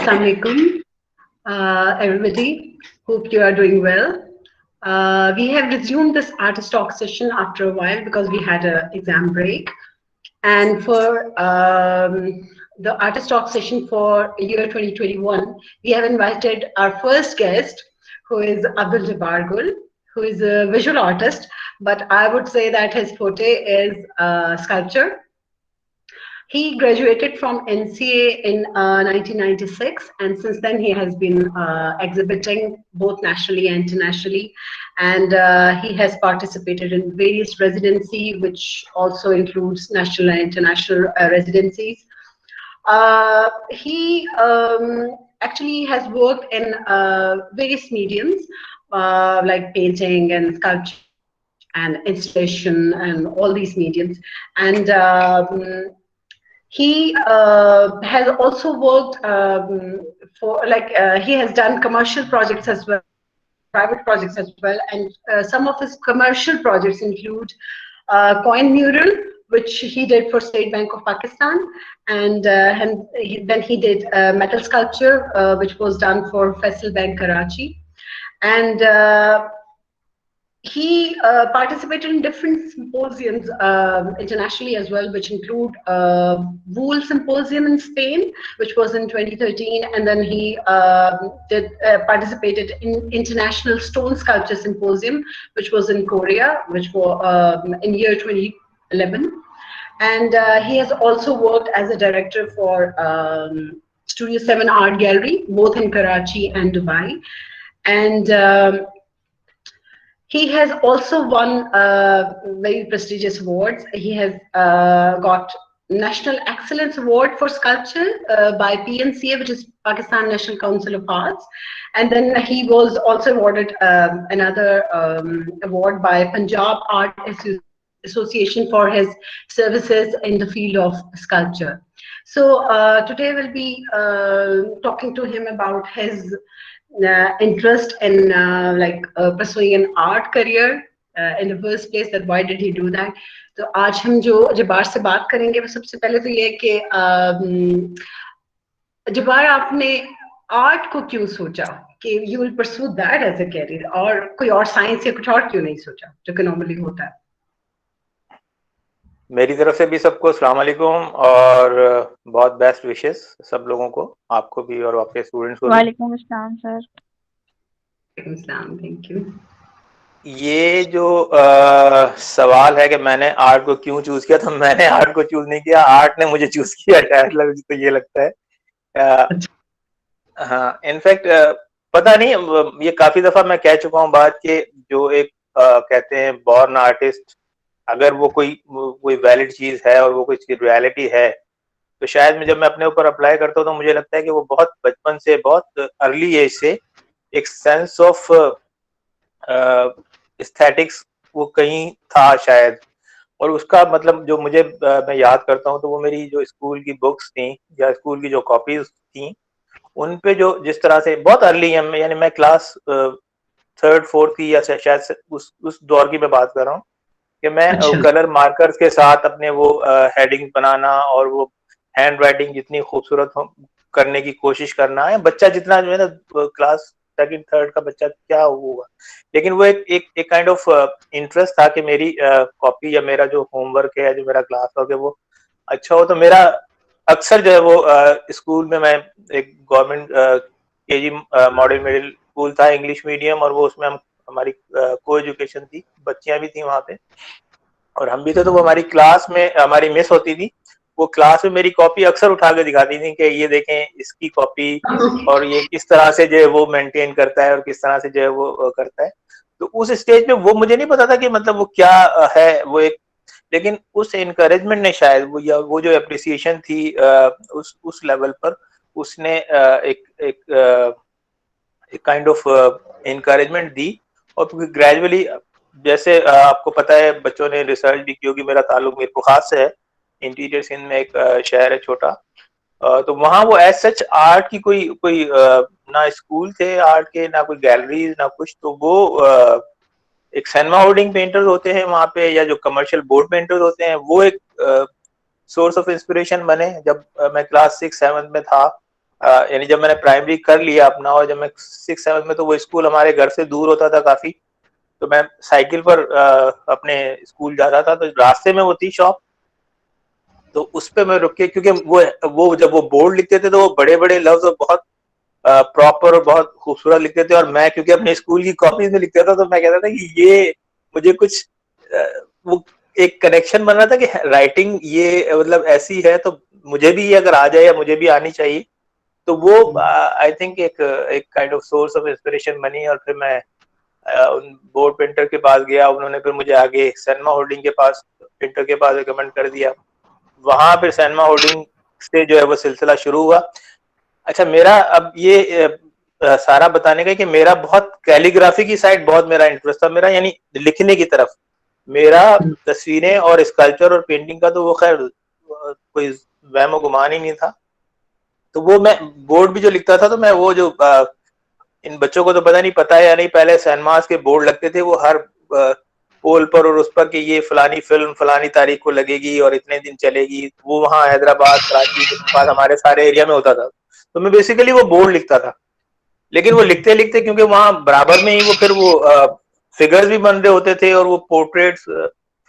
Assalamualaikum, everybody. Hope you are doing well. We have resumed this artist talk session after a while because we had an exam break. And for the artist talk session for year 2021, we have invited our first guest, who is Abdul Jabbar Gul, who is a visual artist, but I would say that his forte is sculpture. He graduated from NCA in 1996, and since then he has been exhibiting both nationally and internationally. And he has participated in various residency, which also includes national and international residencies. He actually has worked in various mediums like painting and sculpture and installation and all these mediums. And he has also worked for he has done commercial projects as well, private projects as well, and some of his commercial projects include coin mural, which he did for State Bank of Pakistan, and then he did metal sculpture, which was done for Faisal Bank Karachi, and he participated in different symposiums internationally as well, which include Wool Symposium in Spain, which was in 2013, and then he participated in International Stone Sculpture Symposium, which was in Korea, which was in year 2011. And he has also worked as a director for Studio 7 Art Gallery, both in Karachi and Dubai. And he has also won very prestigious awards. He has got National Excellence Award for Sculpture by PNCA, which is Pakistan National Council of Arts. And then he was also awarded another award by Punjab Art Association for his services in the field of sculpture. So today we'll be talking to him about his interest in pursuing an art career in the first place, that why did he do that. तो आज हम जो जबार से बात करेंगे वो सबसे पहले तो ये कि जबार आपने आर्ट को क्यों सोचा कि you will pursue that as a career, और कोई और साइंस या कुछ और क्यों नहीं सोचा जो कि नॉर्मली होता है. मेरी तरफ से भी सबको अस्सलाम वालेकुम और बहुत बेस्ट विशेस सब लोगों को, आपको भी और आपके स्टूडेंट्स को. वालेकुम अस्सलाम सर. Thank you. ये जो सवाल है कि मैंने आर्ट को क्यों चूज किया, तो मैंने आर्ट को चूज नहीं किया, आर्ट ने मुझे चूज किया शायद, तो ये लगता है. हाँ, इनफैक्ट पता नहीं, ये काफी दफा मैं कह चुका हूँ बात के जो एक कहते हैं बॉर्न आर्टिस्ट, अगर वो कोई वैलिड चीज है और वो कोई रियलिटी है, तो शायद जब मैं अपने ऊपर अप्लाई करता हूँ तो मुझे लगता है कि वो बहुत बचपन से, बहुत अर्ली एज से एक सेंस ऑफ एस्थेटिक्स वो कहीं था शायद. और उसका मतलब जो मुझे मैं याद करता हूँ तो वो मेरी जो स्कूल की बुक्स थी या स्कूल की जो कॉपीज थी, उन पे जो जिस तरह से बहुत अर्ली है, यानी मैं क्लास 3rd 4th की या शायद उस दौर की मैं बात कर रहा हूँ कि मैं कलर मार्कर्स के साथ अपने वो हेडिंग बनाना और वो हैंड राइटिंग जितनी खूबसूरत करने की कोशिश करना है. बच्चा जितना जो है ना, क्लास 2nd 3rd का बच्चा क्या होगा, लेकिन वो एक काइंड ऑफ इंटरेस्ट था कि मेरी कॉपी या मेरा जो होमवर्क है, जो मेरा क्लास वर्क है वो अच्छा हो. तो मेरा अक्सर जो है वो स्कूल में, मैं एक government KG model middle school था, इंग्लिश मीडियम, और वो उसमें हमारी को एजुकेशन थी, बच्चियां भी थी वहां पे और हम भी थे. तो वो हमारी क्लास में हमारी मिस होती थी, वो क्लास में मेरी कॉपी अक्सर उठा के दिखाती थी कि ये देखें इसकी कॉपी, और ये किस तरह से जो है वो मेंटेन करता है और किस तरह से जो है वो करता है. तो उस स्टेज पे वो मुझे नहीं पता था कि मतलब वो क्या है वो एक, लेकिन उस इनकरेजमेंट ने शायद वो जो एप्रिसिएशन थी उस लेवल पर, उसने एक काइंड ऑफ इनकरेजमेंट दी. और ग्रेजुअली, जैसे आपको पता है, बच्चों ने रिसर्च भी की होगी, मेरा ताल्लुक मीर बुखार से है, इंटीरियर सिंध में एक शहर है छोटा. तो वहाँ वो एज सच आर्ट की कोई ना स्कूल थे आर्ट के, ना कोई गैलरीज, ना कुछ. तो वो एक सिनेमा होर्डिंग पेंटर्स होते हैं वहाँ पे, या जो कमर्शियल बोर्ड पेंटर्स होते हैं, वो एक सोर्स ऑफ इंस्पिरेशन बने. जब मैं क्लास 6 7 में था यानी जब मैंने प्राइमरी कर लिया अपना, और जब मैं 6-7 में, तो वो स्कूल हमारे घर से दूर होता था काफी, तो मैं साइकिल पर अपने स्कूल जाता था, तो रास्ते में वो थी शॉप, तो उस पे मैं रुक के, क्योंकि वो जब वो बोर्ड लिखते थे तो वो बड़े बड़े लफ्ज और बहुत प्रॉपर और बहुत खूबसूरत लिखते थे, और मैं क्योंकि अपने स्कूल की कॉपीज में लिखता था, तो मैं कहता था कि ये मुझे कुछ वो एक कनेक्शन बन रहा था कि राइटिंग ये मतलब ऐसी है, तो मुझे भी ये अगर आ जाए या मुझे भी आनी चाहिए, तो वो आई थिंक एक एक kind of source of inspiration बनी। और फिर मैं उन बोर्ड प्रिंटर के पास गया, उन्होंने फिर मुझे आगे सैनमा होल्डिंग के पास, प्रिंटर के पास रिकमेंड कर दिया। वहां फिर सैनमा होल्डिंग से जो है वो सिलसिला शुरू हुआ। अच्छा, मेरा अब ये सारा बताने का कि मेरा बहुत कैलीग्राफी की साइड बहुत मेरा इंटरेस्ट था, मेरा यानी लिखने की तरफ। मेरा तस्वीरें और स्कल्पचर और पेंटिंग का तो वो खैर कोई वहम गुमान ही नहीं था। तो वो मैं बोर्ड भी जो लिखता था, तो मैं वो जो इन बच्चों को तो पता नहीं, पता है या नहीं, पहले सैनमास के बोर्ड लगते थे वो हर पोल पर और उस पर कि ये फलानी फिल्म फलानी तारीख को लगेगी और इतने दिन चलेगी, वो वहाँ हैदराबाद कराची के पास हमारे सारे एरिया में होता था। तो मैं बेसिकली वो बोर्ड लिखता था, लेकिन वो लिखते लिखते क्योंकि वहां बराबर में ही वो फिर वो फिगर्स भी बन रहे होते थे और वो पोर्ट्रेट्स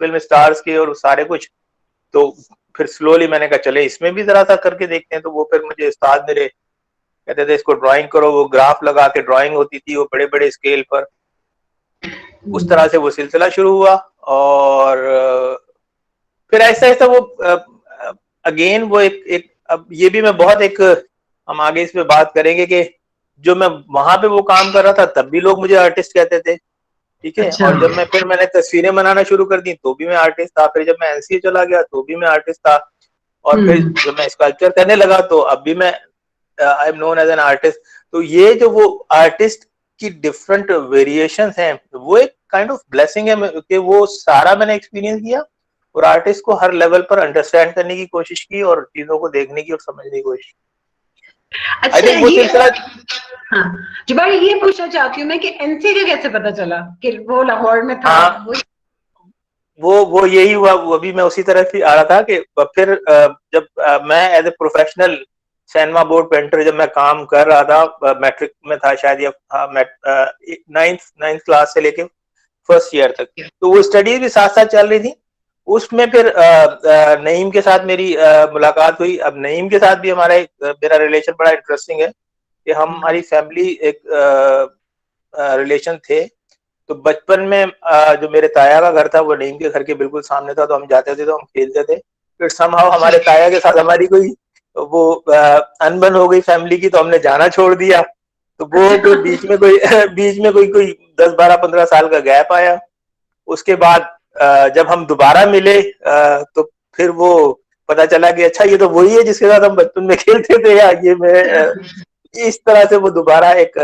फिल्म स्टार्स के और सारे कुछ, तो फिर स्लोली मैंने कहा चले इसमें भी जरा सा करके देखते हैं। तो वो फिर मुझे उस्ताद मेरे कहते थे इसको ड्राइंग करो, वो ग्राफ लगा के ड्राइंग होती थी वो बड़े बड़े स्केल पर। उस तरह से वो सिलसिला शुरू हुआ, और फिर ऐसा ऐसा वो अगेन वो एक अब ये भी मैं बहुत एक, हम आगे इस पे बात करेंगे कि जो मैं वहां पे वो काम कर रहा था तब भी लोग मुझे आर्टिस्ट कहते थे, ठीक है। अच्छा। और जब मैंने तस्वीरें बनाना शुरू कर दी तो भी मैं आर्टिस्ट था, फिर जब मैं एनसीए चला गया तो भी मैं आर्टिस्ट था, और फिर जब मैं स्कल्पचर करने लगा तो अब भी मैं I am known as an artist. तो ये जो वो आर्टिस्ट की डिफरेंट वेरिएशंस हैं, वो एक काइंड ऑफ ब्लेसिंग है कि वो सारा मैंने एक्सपीरियंस किया, और आर्टिस्ट को हर लेवल पर अंडरस्टैंड करने की कोशिश की और चीजों को देखने की और समझने की कोशिश की। आई अच्छा थिंक वो ये, सिलसिला। हाँ जी भाई, ये पूछना चाहती हूँ मैं कि एनसी का कैसे पता चला कि वो लाहौर में था हाँ, वो? वो यही हुआ, वो अभी मैं उसी तरफ ही आ रहा था कि फिर जब मैं as a professional cinema board painter जब मैं काम कर रहा था, मैट्रिक में था शायद, या नाइन्थ क्लास से लेके फर्स्ट ईयर तक, तो वो स्टडीज भी साथ साथ चल रही थी। उसमें फिर नईम के साथ मेरी मुलाकात हुई। अब नईम के साथ भी मेरा रिलेशन बड़ा इंटरेस्टिंग है कि हमारी फैमिली एक रिलेशन थे। तो बचपन में जो मेरे ताया का घर था वो नईम के घर के बिल्कुल सामने था, तो हम जाते थे तो हम खेलते थे। फिर समहाउ हमारे ताया के साथ हमारी कोई वो अनबन हो गई फैमिली की, तो हमने जाना छोड़ दिया। तो वो अच्छा। फिर बीच में कोई बीच में कोई कोई 10-12-15 साल का गैप आया। उसके बाद जब हम दोबारा मिले तो फिर वो पता चला कि अच्छा ये तो वही है जिसके साथ हम बचपन में खेलते थे, या ये मैं इस तरह से वो दोबारा एक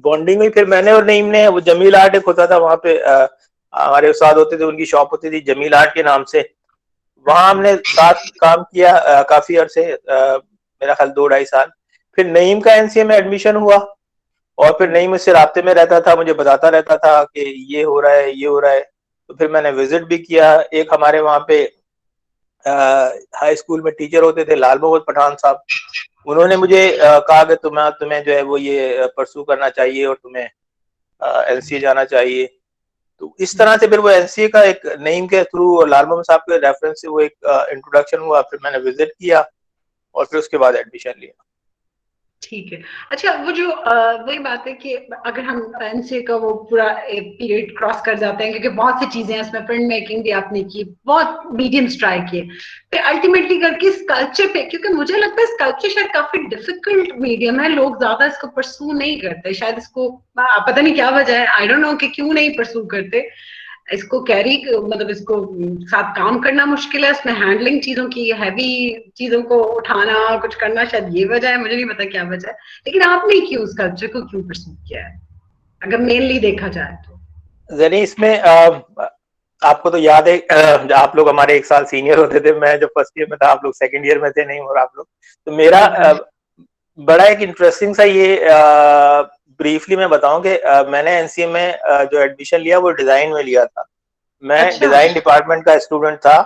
बॉन्डिंग हुई। फिर मैंने और नईम ने, वो जमील आर्ट एक होता था वहां पे, हमारे उस्ताद होते थे, उनकी शॉप होती थी जमील आर्ट के नाम से, वहां हमने साथ काम किया काफी अरसे, मेरा ख्याल 2-2.5 साल। फिर नईम का एनसीए में एडमिशन हुआ, और फिर नईम मुझसे राब्ते में रहता था, मुझे बताता रहता था कि ये हो रहा है ये हो रहा है। तो फिर मैंने विजिट भी किया। एक हमारे वहाँ पे हाई स्कूल में टीचर होते थे लाल मोहम्मद पठान साहब, उन्होंने मुझे कहा कि तुम्हें जो है वो ये परसू करना चाहिए और तुम्हें एनसीए जाना चाहिए। तो इस तरह से फिर वो एनसीए का एक नईम के थ्रू और लाल मोहम्मद साहब के रेफरेंस से वो एक इंट्रोडक्शन हुआ। फिर मैंने विजिट किया और फिर उसके बाद एडमिशन लिया। ठीक है। अच्छा, वो जो वही बात है कि अगर हम एनसीए का वो पूरा पीरियड क्रॉस कर जाते हैं, क्योंकि बहुत सी चीजें हैं इसमें, प्रिंट मेकिंग भी आपने की, बहुत मीडियम्स ट्राई किए, फिर अल्टीमेटली करके स्कल्पचर पे, क्योंकि मुझे लगता है स्कल्पचर शायद काफी डिफिकल्ट मीडियम है, लोग ज्यादा इसको परसू नहीं करते, शायद इसको पता नहीं क्या वजह है, आई डोंट नो कि क्यों नहीं परसू करते इसको, कैरी मतलब इसको साथ काम करना मुश्किल है, इसमें हैंडलिंग चीजों की, हैवी चीजों को उठाना और कुछ करना, शायद ये वजह है, मुझे नहीं पता क्या वजह है। लेकिन आपने क्यों उस कल्चर को क्यों परस्यू किया है, अगर मेनली देखा जाए तो? जनी इसमें आपको तो याद है आप लोग हमारे 1 साल सीनियर होते थे, मैं जब फर्स्ट ईयर में था आप लोग सेकंड ईयर में थे, नहीं, और आप लोग, तो मेरा बड़ा एक इंटरेस्टिंग सा ये ब्रीफली मैं बताऊं कि मैंने एनसीए में जो एडमिशन लिया वो डिजाइन में लिया था। मैं अच्छा। डिजाइन डिपार्टमेंट का स्टूडेंट था,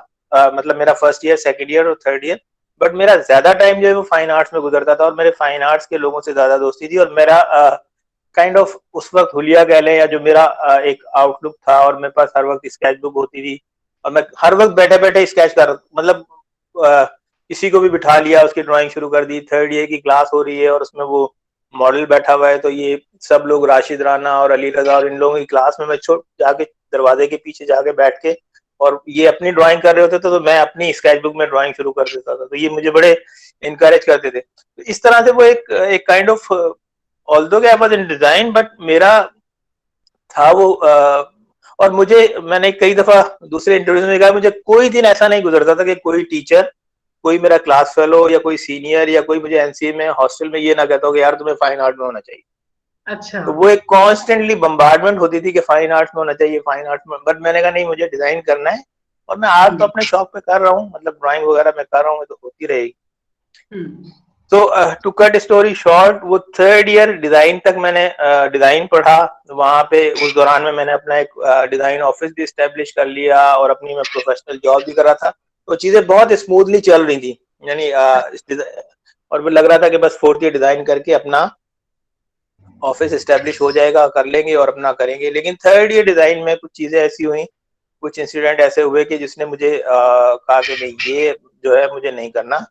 मतलब मेरा फर्स्ट ईयर सेकंड ईयर और थर्ड ईयर बट मेरा ज्यादा टाइम जो है वो फाइन आर्ट्स में गुजरता था, और मेरे फाइन आर्ट्स के लोगों से ज्यादा दोस्ती थी, और मेरा काइंड ऑफ उस वक्त हुलिया कह लें, या जो मेरा एक आउटलुक था, और मेरे पास हर वक्त स्केच बुक होती थी, और मैं हर वक्त बैठे बैठे स्केच कर, मतलब किसी को भी बिठा लिया, उसकी ड्राइंग शुरू कर दी। थर्ड ईयर की क्लास हो रही है और उसमें वो मॉडल बैठा हुआ है, तो ये सब लोग राशिद राना और अली रजा और इन लोगों की क्लास में मैं जाके दरवाजे के पीछे जाके बैठ के, और ये अपनी ड्राइंग कर रहे होते थे, तो मैं अपनी स्केच बुक में ड्राइंग शुरू कर देता था। तो ये मुझे बड़े इनकरेज करते थे। तो इस तरह से वो एक kind of, although I was in design, but मेरा था वो और मुझे, मैंने कई दफा दूसरे इंटरव्यू में कहा, मुझे कोई दिन ऐसा नहीं गुजरता था कि कोई टीचर, कोई मेरा क्लास फेलो या कोई सीनियर या कोई मुझे एनसीए में हॉस्टल में ये ना कहता हो कि यार तुम्हें फाइन आर्ट में होना चाहिए। अच्छा। तो वो एक कॉन्स्टेंटली बम्बार्डमेंट होती थी कि फाइन आर्ट्स में होना चाहिए, फाइन आर्ट्स में। बट मैंने कहा नहीं, मुझे डिजाइन करना है, और मैं आज तो अपने शौक पे कर रहा हूँ, मतलब ड्राइंग वगैरह मैं कर रहा हूँ, तो होती रहेगी। तो टू कट स्टोरी शॉर्ट, वो थर्ड ईयर डिजाइन तक मैंने डिजाइन पढ़ा। वहां पे उस दौरान में मैंने अपना एक डिजाइन ऑफिस भी स्टेब्लिश कर लिया, और अपनी मैं प्रोफेशनल जॉब भी कर रहा था। तो चीजें बहुत स्मूथली चल रही थी, यानी और मुझे लग रहा था कि बस फोर्थ ईयर डिजाइन करके अपना ऑफिस स्टेब्लिश हो जाएगा, कर लेंगे और अपना करेंगे। लेकिन थर्ड ईयर डिजाइन में कुछ चीजें ऐसी हुई, कुछ इंसिडेंट ऐसे हुए कि जिसने मुझे कहा कि नहीं, ये जो है मुझे नहीं करना।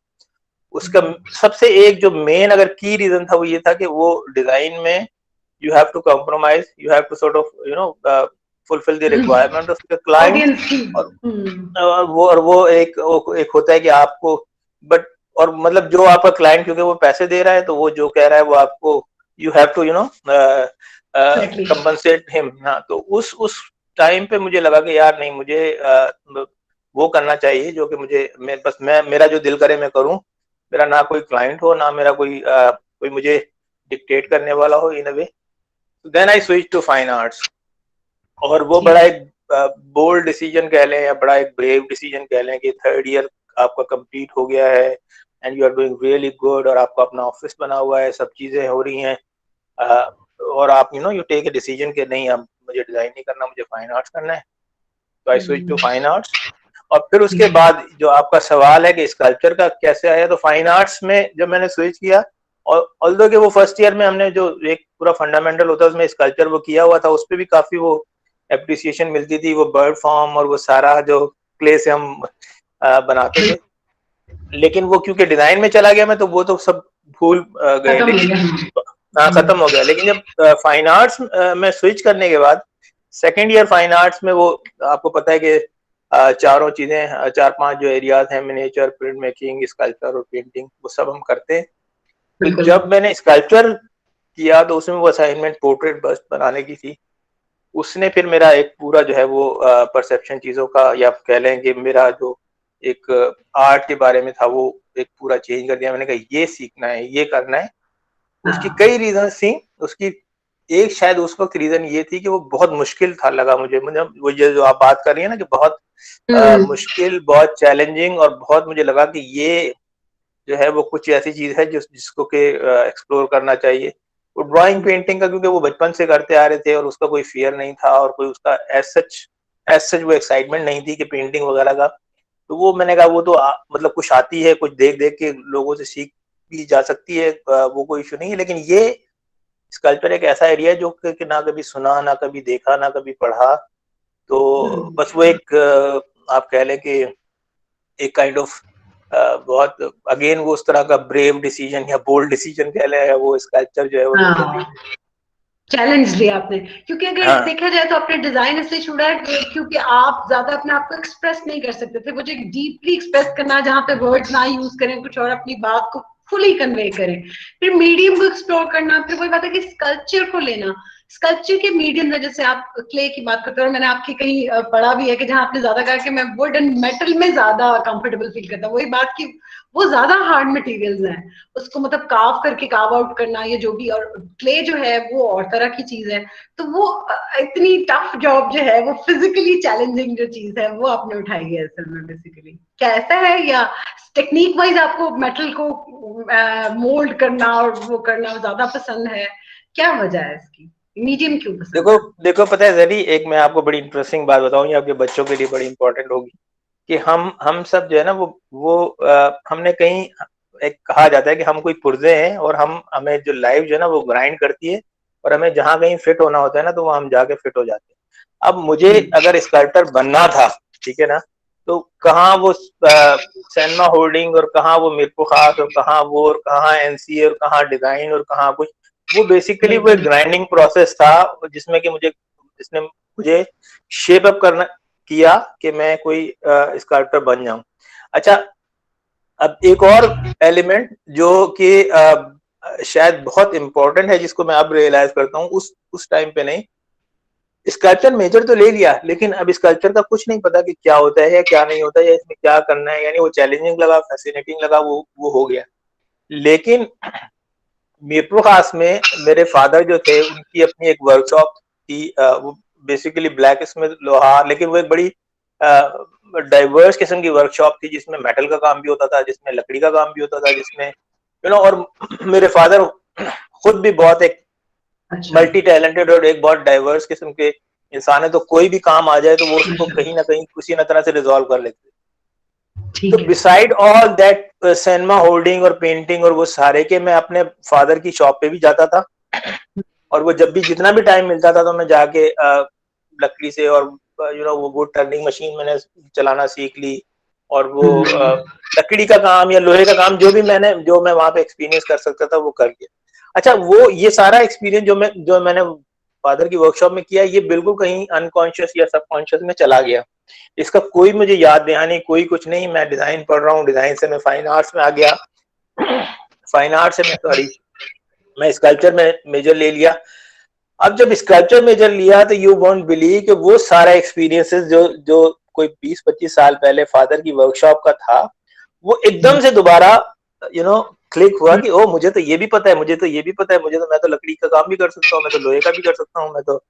उसका सबसे एक जो मेन अगर की रीजन था, वो ये था कि वो डिजाइन में you have to compromise, you have to sort of fulfil the requirement of the client. Audience की। वो एक होता है कि आपको, बट और मतलब जो आपका क्लाइंट, क्योंकि वो पैसे दे रहा है, तो वो जो कह रहा है वो आपको, you have to compensate him ना। तो उस टाइम पे मुझे लगा कि यार नहीं, मुझे वो करना चाहिए जो कि मुझे, मेरा जो दिल करे मैं करूं। मेरा ना कोई क्लाइंट हो, ना मेरा कोई मुझे डिक्टेट करने वाला हो in a way. Then I switch to fine arts, और वो बड़ा एक बोल्ड डिसीजन कह लें, या बड़ा एक ब्रेव डिसीजन कह लें, कि थर्ड ईयर आपका कंप्लीट हो गया है and you are doing really good, और आपका अपना ऑफिस बना हुआ है, सब चीजें हो रही हैं, और आप यू टेक ए डिसीजन कि नहीं, अब मुझे डिजाइन नहीं करना, मुझे फाइन आर्ट्स करना है। तो I switch to fine arts. और फिर उसके बाद जो आपका सवाल है कि स्कल्पचर का कैसे आया, तो फाइन आर्ट्स में जब मैंने स्विच किया, और ऑल्दो कि वो फर्स्ट ईयर में हमने जो एक पूरा फंडामेंटल होता है उसमें स्कल्पचर वो किया हुआ था, उस पर भी काफी वो एप्रिसिएशन मिलती थी, वो बर्ड फॉर्म और वो सारा जो क्ले से हम बनाते थे। लेकिन वो क्योंकि डिजाइन में चला गया मैं, तो वो तो सब भूल गए। लेकिन खत्म हो गया। लेकिन जब फाइन आर्ट्स में स्विच करने के बाद, सेकेंड ईयर फाइन आर्ट्स में, वो आपको पता है कि चारों चीजें, चार पांच जो एरियाज हैं, मिनिएचर, प्रिंट मेकिंग, स्कल्पचर और पेंटिंग, वो सब हम करते हैं। तो जब मैंने स्कल्पचर किया, तो उसमें वो असाइनमेंट पोर्ट्रेट बस्ट बनाने की थी। उसने फिर मेरा एक पूरा जो है वो परसेप्शन चीजों का, या कह लें कि मेरा जो एक आर्ट के बारे में था, वो एक पूरा चेंज कर दिया। मैंने कहा ये सीखना है, ये करना है। उसकी कई रीजन थी। उसकी एक शायद उस वक्त रीजन ये थी कि वो बहुत मुश्किल था, लगा मुझे वो जो आप बात कर रही है ना, कि बहुत मुश्किल, बहुत चैलेंजिंग, और बहुत मुझे लगा कि ये जो है वो कुछ ऐसी चीज है जिसको के एक्सप्लोर करना चाहिए। वो ड्राइंग पेंटिंग का, क्योंकि वो बचपन से करते आ रहे थे, और उसका कोई फियर नहीं था, और कोई उसका एज सच वो एक्साइटमेंट नहीं थी कि पेंटिंग वगैरह का। तो वो मैंने कहा वो तो मतलब कुछ आती है, कुछ देख देख के लोगों से सीख भी जा सकती है, वो कोई इशू नहीं है। लेकिन ये स्कल्पचर एक ऐसा एरिया है जो कि ना कभी सुना, ना कभी देखा, ना कभी पढ़ा। तो बस वो एक आप कह लें कि एक काइंड ऑफ बहुत अगेन वो उस तरह का ब्रेव डिसीजन या बोल्ड डिसीजन कह लें, वो स्कल्पचर जो है वो चैलेंज लिया आपने। क्योंकि अगर देखा जाए तो आपने डिजाइन इसलिए छोड़ा है क्योंकि आप ज्यादा अपने आप को एक्सप्रेस नहीं कर सकते थे। वो जो डीपली एक्सप्रेस करना, जहाँ पे वर्ड्स ना यूज करें, कुछ और अपनी बात को फुली कन्वे करें, फिर मीडियम को एक्सप्लोर करना, फिर वही बात है कि स्कल्पचर को लेना, स्कल्पचर के मीडियम में, जैसे आप क्ले की बात करते हो, और मैंने आपकी कहीं पढ़ा भी है कि जहाँ आपने ज्यादा कहा कि मैं वुड एंड मेटल में ज्यादा कंफर्टेबल फील करता हूँ। वही बात की वो ज्यादा हार्ड मटेरियल्स हैं, उसको मतलब कार्व करके कार्व आउट करना, ये जो भी, और क्ले जो है वो और तरह की चीज है। तो वो इतनी टफ जॉब जो है, वो फिजिकली चैलेंजिंग जो चीज है, वो आपने उठाई है असल में। बेसिकली क्या ऐसा है, या टेक्निक वाइज आपको मेटल को मोल्ड करना और वो करना ज्यादा पसंद है? क्या वजह है इसकी, मीडियम क्यों पसंद? देखो पता है जरी, एक मैं आपको बड़ी इंटरेस्टिंग बात बताऊं, ये आपके बच्चों के लिए बड़ी इंपॉर्टेंट होगी। कि हम सब जो है ना वो हमने कहीं, एक कहा जाता है कि हम कोई पुर्जे हैं और हमें जो लाइफ जो है ना वो ग्राइंड करती है, और हमें जहाँ कहीं फिट होना होता है ना तो वो हम जाके फिट हो जाते हैं। अब मुझे अगर स्कल्पटर बनना था, ठीक है ना, तो कहाँ वो सैनमा होल्डिंग और कहाँ वो मिरपुर खास और कहाँ वो और कहाँ एनसीए और कहाँ डिजाइन और कहाँ कुछ, वो बेसिकली वो एक बिल्कुल। ग्राइंडिंग प्रोसेस था जिसमें कि जिसने मुझे शेप अप करना किया कि मैं कोई स्कल्पटर बन जाऊं। अच्छा, अब एक और एलिमेंट जो कि शायद बहुत इंपॉर्टेंट है, जिसको मैं अब रियलाइज करता हूँ, उस टाइम पे नहीं। स्कल्पचर मेजर तो ले लिया, लेकिन अब स्कल्पचर का कुछ नहीं पता कि क्या होता है या क्या नहीं होता है या इसमें क्या करना है, यानी वो चैलेंजिंग लगा, फैसिनेटिंग लगा, वो हो गया। लेकिन मीरपुर खास में मेरे फादर जो थे उनकी अपनी एक वर्कशॉप थी, वो बेसिकली ब्लैक स्मिथ लोहार, लेकिन वो एक बड़ी डाइवर्स किस्म की वर्कशॉप थी, जिसमें मेटल का काम भी होता था, जिसमें लकड़ी का काम भी होता था, जिसमें और मेरे फादर खुद भी बहुत एक अच्छा। मल्टी टैलेंटेड और एक बहुत डाइवर्स किस्म के इंसान है, तो कोई भी काम आ जाए तो वो उसको अच्छा, कहीं ना कहीं किसी ना तरह से रिजॉल्व कर लेते। तो ठीक है। Beside all that cinema holding और पेंटिंग और वो सारे के, मैं अपने फादर की शॉप पे भी जाता था, और वो जब भी जितना भी टाइम मिलता था तो मैं जाके लकड़ी से, और वो वुड टर्निंग मशीन मैंने चलाना सीख ली, और वो लकड़ी का काम या लोहे का काम जो मैं वहां पे एक्सपीरियंस कर सकता था वो कर लिया। अच्छा, वो ये सारा एक्सपीरियंस जो मैंने फादर की वर्कशॉप में किया, ये बिल्कुल कहीं अनकॉन्शियस या सबकॉन्शियस में चला गया। इसका कोई मुझे याद दहानी कोई कुछ नहीं। मैं डिजाइन पढ़ रहा हूँ, डिजाइन से मैं फाइन आर्ट्स में आ गया, फाइन आर्ट से मैं स्कल्पचर में मेजर ले लिया। अब जब स्कल्पचर मेजर लिया तो यू वोंट बिलीव कि वो सारा एक्सपीरियंसेस जो जो कोई 20-25 साल पहले फादर की वर्कशॉप का था, वो एकदम से दोबारा क्लिक हुआ कि ओ, मुझे तो ये भी पता है, मुझे तो ये भी पता है, मुझे तो, मैं तो लकड़ी का काम भी कर सकता हूँ, मैं तो लोहे का भी कर सकता हूँ, मैं तो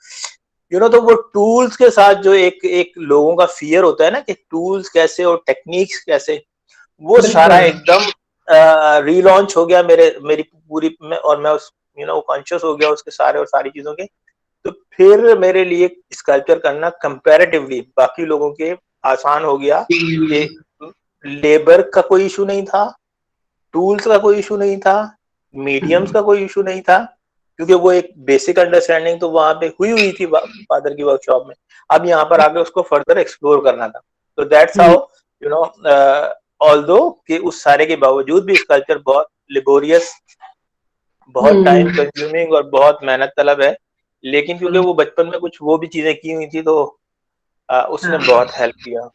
तो वो टूल्स के साथ जो एक एक लोगों का फियर होता है ना कि टूल्स कैसे और टेक्निक्स कैसे, वो सारा बिल्कुल। एकदम रीलॉन्च हो गया मेरी पूरी में, और मैं उस कॉन्शियस हो गया उसके सारे और सारी चीजों के। तो फिर मेरे लिए स्कल्पचर करना कंपैरेटिवली बाकी लोगों के आसान हो गया कि लेबर का कोई इशू नहीं था, टूल्स का कोई इशू नहीं था, मीडियम्स का कोई इशू नहीं था, क्योंकि वो एक बेसिक अंडरस्टैंडिंग तो वहां पे हुई थी फादर की वर्कशॉप में। अब यहाँ पर आगे उसको फर्दर एक्सप्लोर करना था। तो that's how you know although कि उस सारे के बावजूद भी स्कल्पचर बहुत लिबोरियस, बहुत टाइम कंज्यूमिंग और बहुत मेहनत तलब है, लेकिन क्योंकि वो बचपन में कुछ वो भी चीजें की हुई थी तो उसने हाँ, बहुत हेल्प किया।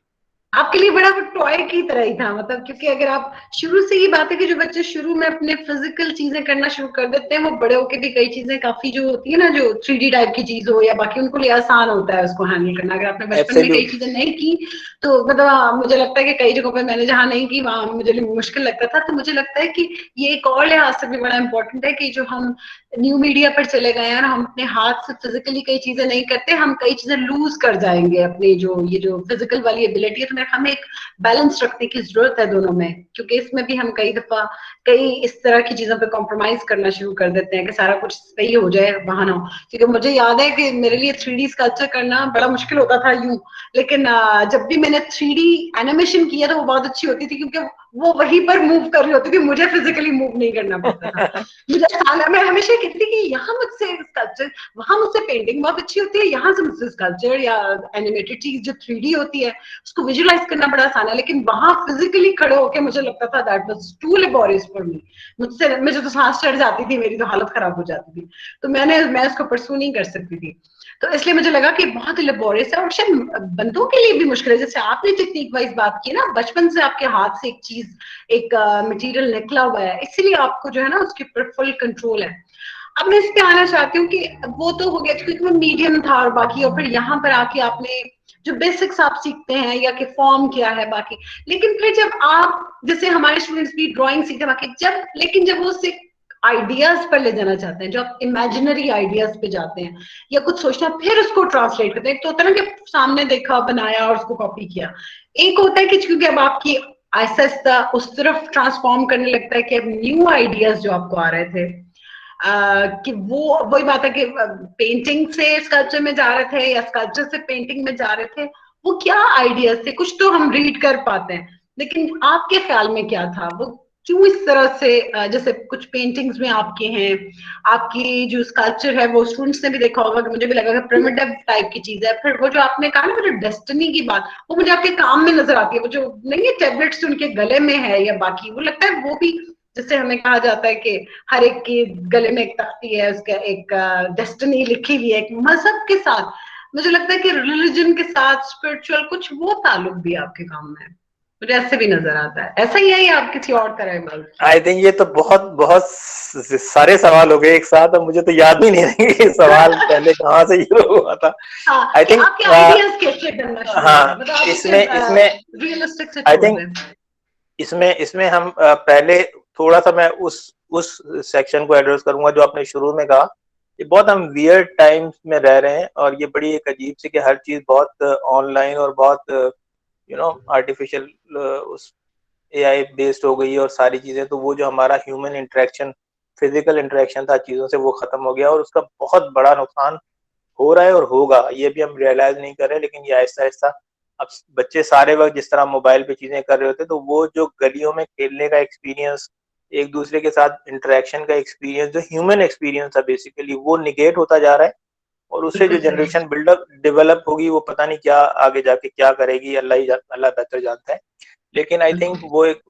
आपके लिए बड़ा वो टॉय की तरह ही था, मतलब क्योंकि अगर आप शुरू से, ये बात है कि जो बच्चे शुरू में अपने फिजिकल चीजें करना शुरू कर देते हैं, वो बड़े होके भी कई चीजें काफी जो होती है ना, जो 3D टाइप की चीज हो या बाकी, उनको लिए आसान होता है उसको हैंडल करना। अगर आपने बचपन में कई एब्सोल्यूट। चीजें नहीं की तो मतलब मुझे लगता है कि कई जगहों पर मैंने जहाँ नहीं की वहां मुझे मुश्किल लगता था। तो मुझे लगता है कि ये एक और लिहाज से भी बड़ा इंपॉर्टेंट है कि जो हम न्यू मीडिया पर चले गए हैं और हम अपने हाथ से फिजिकली कई चीजें नहीं करते, हम कई चीजें लूज कर जाएंगे अपनी जो ये जो फिजिकल वाली एबिलिटी है। तो मेरे हमें एक बैलेंस रखने की जरूरत है दोनों में, क्योंकि इसमें भी हम कई दफा कई इस तरह की चीजों पे कॉम्प्रोमाइज करना शुरू कर देते हैं कि सारा कुछ सही हो जाए, बहाना हो। क्योंकि मुझे याद है कि मेरे लिए 3D स्कल्पचर करना बड़ा मुश्किल होता था यूं, लेकिन जब भी मैंने 3D एनिमेशन किया तो वो बहुत अच्छी होती थी, क्योंकि वो वहीं पर मूव कर रही होती थी, मुझे फिजिकली मूव नहीं करना पड़ता था। मुझे मैं हमेशा कहती थी कि यहाँ मुझसे स्कल्पचर, वहां मुझसे पेंटिंग बहुत अच्छी होती है, यहाँ से मुझसे स्कल्पचर या एनिमेटेड चीज जो 3D होती है उसको विजुअलाइज करना बड़ा आसान है, लेकिन वहां फिजिकली खड़े होकर मुझे लगता था that was too laborious for me. मुझे तो सांस चढ़ जाती थी, मेरी तो हालत खराब हो जाती थी, तो मैं इसको परसू नहीं कर सकती थी। तो इसलिए मुझे लगा कि बहुत लेबोरियस है और शायद बंदों के लिए भी मुश्किल है। जैसे आपने टेक्निक वाइज बात की ना, बचपन से आपके हाथ से एक चीज, एक मटेरियल निकला हुआ है, इसीलिए आपको जो है ना उसके ऊपर फुल कंट्रोल है। अब मैं इस पे आना चाहती हूँ कि वो तो हो गया क्योंकि वो मीडियम था और बाकी, और फिर यहाँ पर आके आपने जो बेसिक्स आप सीखते हैं या कि फॉर्म क्या है बाकी, लेकिन फिर जब आप, जैसे हमारे स्टूडेंट्स भी ड्राइंग सीखते हैं बाकी, जब वो उसे आइडियाज पर ले जाना चाहते हैं, जो आप इमेजिनरी आइडियाज पे जाते हैं या कुछ सोचना फिर उसको ट्रांसलेट करते हैं। एक तो होता है ना कि सामने देखा बनाया और उसको कॉपी किया, एक होता है कि क्योंकि अब आपकी आहिस्ता आहिस्ता उस तरफ ट्रांसफॉर्म करने लगता है कि अब न्यू आइडियाज जो आपको आ रहे थे, कि वो वही बात है कि पेंटिंग से स्कल्पचर में जा रहे थे या स्कल्पचर से पेंटिंग में जा रहे थे, वो क्या आइडियाज थे? कुछ तो हम रीड कर पाते हैं, लेकिन आपके ख्याल में क्या था वो? क्यों इस तरह से जैसे कुछ पेंटिंग्स में आपके हैं, आपकी जो स्कल्पचर है वो स्टूडेंट्स ने भी देखा होगा कि मुझे भी लगा कि प्रिमिटिव टाइप की चीज है। फिर वो जो आपने कहा ना वो जो डेस्टिनी की बात, वो मुझे आपके काम में नजर आती है। वो जो नहीं है टैबलेट्स उनके गले में है या बाकी, वो लगता है वो भी जैसे हमें कहा जाता है कि हर एक के गले में एक तख्ती है, उसका एक डेस्टिनी लिखी हुई है, एक मजहब के साथ मुझे लगता है कि रिलीजन के साथ स्पिरिचुअल कुछ वो ताल्लुक भी आपके काम में है। मुझे ऐसे भी नजर आता है। ऐसा ही है या आप किसी और तरह बात? आई थिंक ये तो बहुत बहुत सारे सवाल हो गए एक साथ, और मुझे तो याद भी नहीं रहे कि सवाल पहले कहाँ से शुरू हुआ था। हाँ, आई कि थिंक आपके आइडियाज कैसे बनना शुरू हुए, हाँ, मतलब आप उसे इसमें इसमें रियलिस्टिक से आई छोड़ थिंक दें। इसमें हम पहले थोड़ा सा मैं उस सेक्शन को एड्रेस करूंगा जो आपने शुरू में कहा। ये बहुत हम वियर्ड टाइम्स में रह रहे हैं, और ये बड़ी एक अजीब सी कि हर चीज बहुत ऑनलाइन और बहुत आर्टिफिशियल उस एआई बेस्ड हो गई है और सारी चीजें। तो वो जो हमारा ह्यूमन इंटरेक्शन, फिजिकल इंटरेक्शन था चीजों से, वो खत्म हो गया, और उसका बहुत बड़ा नुकसान हो रहा है और होगा। ये भी हम रियलाइज नहीं कर रहे, लेकिन ये आहिस्ता आहिस्ता अब बच्चे सारे वक्त जिस तरह मोबाइल पे चीजें कर रहे होते, तो वो जो गलियों में खेलने का एक्सपीरियंस, एक दूसरे के साथ इंटरेक्शन का एक्सपीरियंस, जो ह्यूमन एक्सपीरियंस था बेसिकली, वो निगेट होता जा रहा है। और उससे जो बिल्कुल सही। जनरेशन बिल्डअप डेवलप होगी, वो पता नहीं क्या आगे जाके क्या करेगी, अल्लाह बेहतर जानता है। लेकिन आई थिंक बिल्कुल वो एक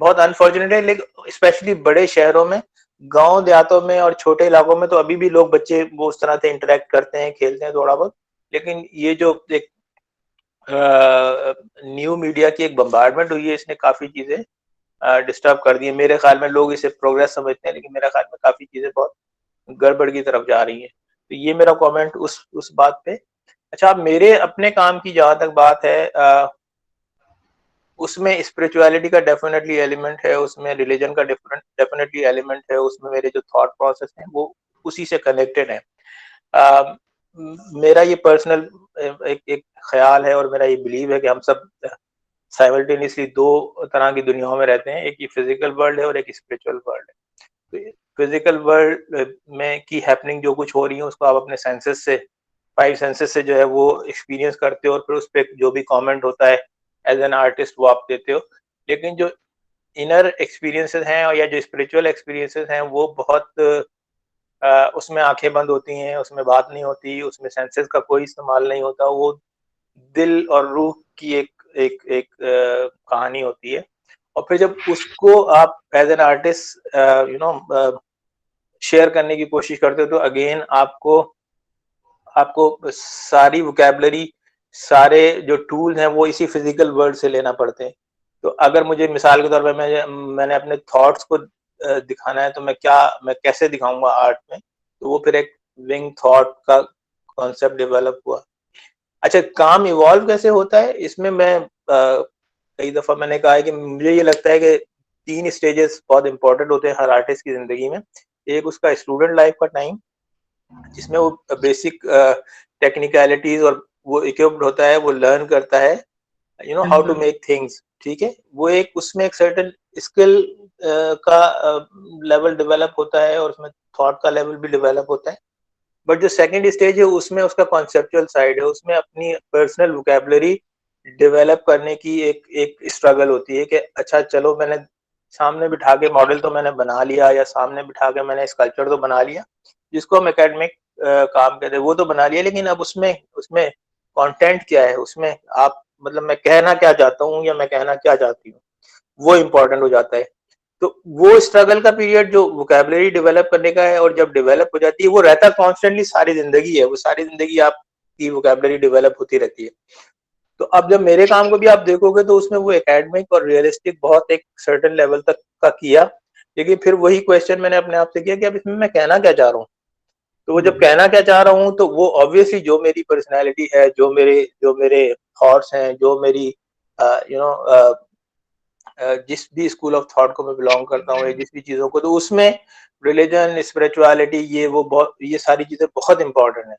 बहुत अनफॉर्चुनेट है। लेकिन स्पेशली बड़े शहरों में, गांव देहातों में और छोटे इलाकों में तो अभी भी लोग, बच्चे वो उस तरह से इंटरेक्ट करते हैं, खेलते हैं थोड़ा बहुत। लेकिन ये जो एक न्यू मीडिया की एक बम्बार्डमेंट हुई है, इसने काफी चीजें डिस्टर्ब कर दी है। मेरे ख्याल में लोग इसे प्रोग्रेस समझते हैं, लेकिन मेरे ख्याल में काफी चीजें बहुत गड़बड़ की तरफ जा रही हैं। तो ये मेरा कमेंट उस बात पे। अच्छा, अब मेरे अपने काम की जहां तक बात है, उसमें स्पिरिचुअलिटी का डेफिनेटली एलिमेंट है, उसमें रिलीजन का डेफिनेटली एलिमेंट है, उसमें मेरे जो थॉट प्रोसेस हैं वो उसी से कनेक्टेड है। uh, मेरा ये पर्सनल एक ख्याल है, और मेरा ये बिलीव है कि हम सब साइमल्टेनियसली दो तरह की दुनियाओं में रहते हैं। एक ये फिजिकल वर्ल्ड है और एक स्पिरिचुअल वर्ल्ड है। तो फिजिकल वर्ल्ड में की हैपनिंग जो कुछ हो रही है, उसको आप अपने सेंसेस से, 5 सेंसेस से जो है वो एक्सपीरियंस करते हो, और फिर उस पर जो भी कमेंट होता है एज एन आर्टिस्ट वो आप देते हो। लेकिन जो इनर एक्सपीरियंसेस हैं या जो स्पिरिचुअल एक्सपीरियंसेस हैं, वो बहुत उसमें आंखें बंद होती हैं, उसमें बात नहीं होती, उसमें सेंसेस का कोई इस्तेमाल नहीं होता। वो दिल और रूह की एक एक एक कहानी होती है। और फिर जब उसको आप एज एन आर्टिस्ट शेयर करने की कोशिश करते हो, तो अगेन आपको आपको सारी वोकैबुलरी, सारे जो टूल्स हैं वो इसी फिजिकल वर्ल्ड से लेना पड़ते हैं। तो अगर मुझे मिसाल के तौर पर मैंने अपने थॉट्स को दिखाना है, तो मैं कैसे दिखाऊंगा आर्ट में? तो वो फिर एक विंग थॉट का कॉन्सेप्ट डेवलप हुआ। अच्छा, काम इवॉल्व कैसे होता है इसमें? मैं कई दफा मैंने कहा है कि मुझे ये लगता है कि 3 स्टेजेस बहुत इंपॉर्टेंट होते हैं हर आर्टिस्ट की जिंदगी में। एक उसका स्टूडेंट लाइफ का टाइम, जिसमें वो बेसिक टेक्निकलिटीज और वो इक्विप्ड होता है, वो लर्न करता है हाउ टू बिल्कुल मेक थिंग्स। ठीक है, वो एक उसमें एक सर्टेन स्किल का लेवल डेवलप होता है, और उसमें थॉट का लेवल भी डेवलप होता है। बट जो सेकंड स्टेज है, उसमें उसका कॉन्सेप्चुअल साइड है, उसमें अपनी पर्सनल वोकैबुलरी डेवलप करने की एक एक स्ट्रगल होती है कि अच्छा चलो, मैंने सामने बिठा के मॉडल तो मैंने बना लिया, या सामने बिठा के मैंने स्कल्पचर तो बना लिया, जिसको हम एकेडमिक काम कहते हैं, वो तो बना लिया। लेकिन अब उसमें उसमें कंटेंट क्या है, उसमें आप मतलब मैं कहना क्या चाहता हूँ या मैं कहना क्या चाहती हूँ, वो इम्पोर्टेंट हो जाता है। तो वो स्ट्रगल का पीरियड जो वोकैबुलरी डेवलप करने का है, और जब डेवलप हो जाती है, वो रहता कॉन्स्टेंटली सारी जिंदगी है, वो सारी जिंदगी आपकी वोकैबुलरी डेवलप होती रहती है। तो अब जब मेरे काम को भी आप देखोगे, तो उसमें वो एकेडमिक और रियलिस्टिक बहुत एक सर्टेन लेवल तक का किया। लेकिन फिर वही क्वेश्चन मैंने अपने आप से किया कि अब इसमें मैं कहना क्या चाह रहा हूँ? तो वो जब कहना क्या चाह रहा हूँ, तो वो ऑब्वियसली जो मेरी पर्सनैलिटी है, जो मेरे थॉट्स हैं, जो मेरी यू नो जिस भी स्कूल ऑफ थॉट को मैं बिलोंग करता हूँ, या जिस भी चीजों को, तो उसमें रिलीजन, स्पिरिचुअलिटी, ये सारी चीजें बहुत इंपॉर्टेंट है।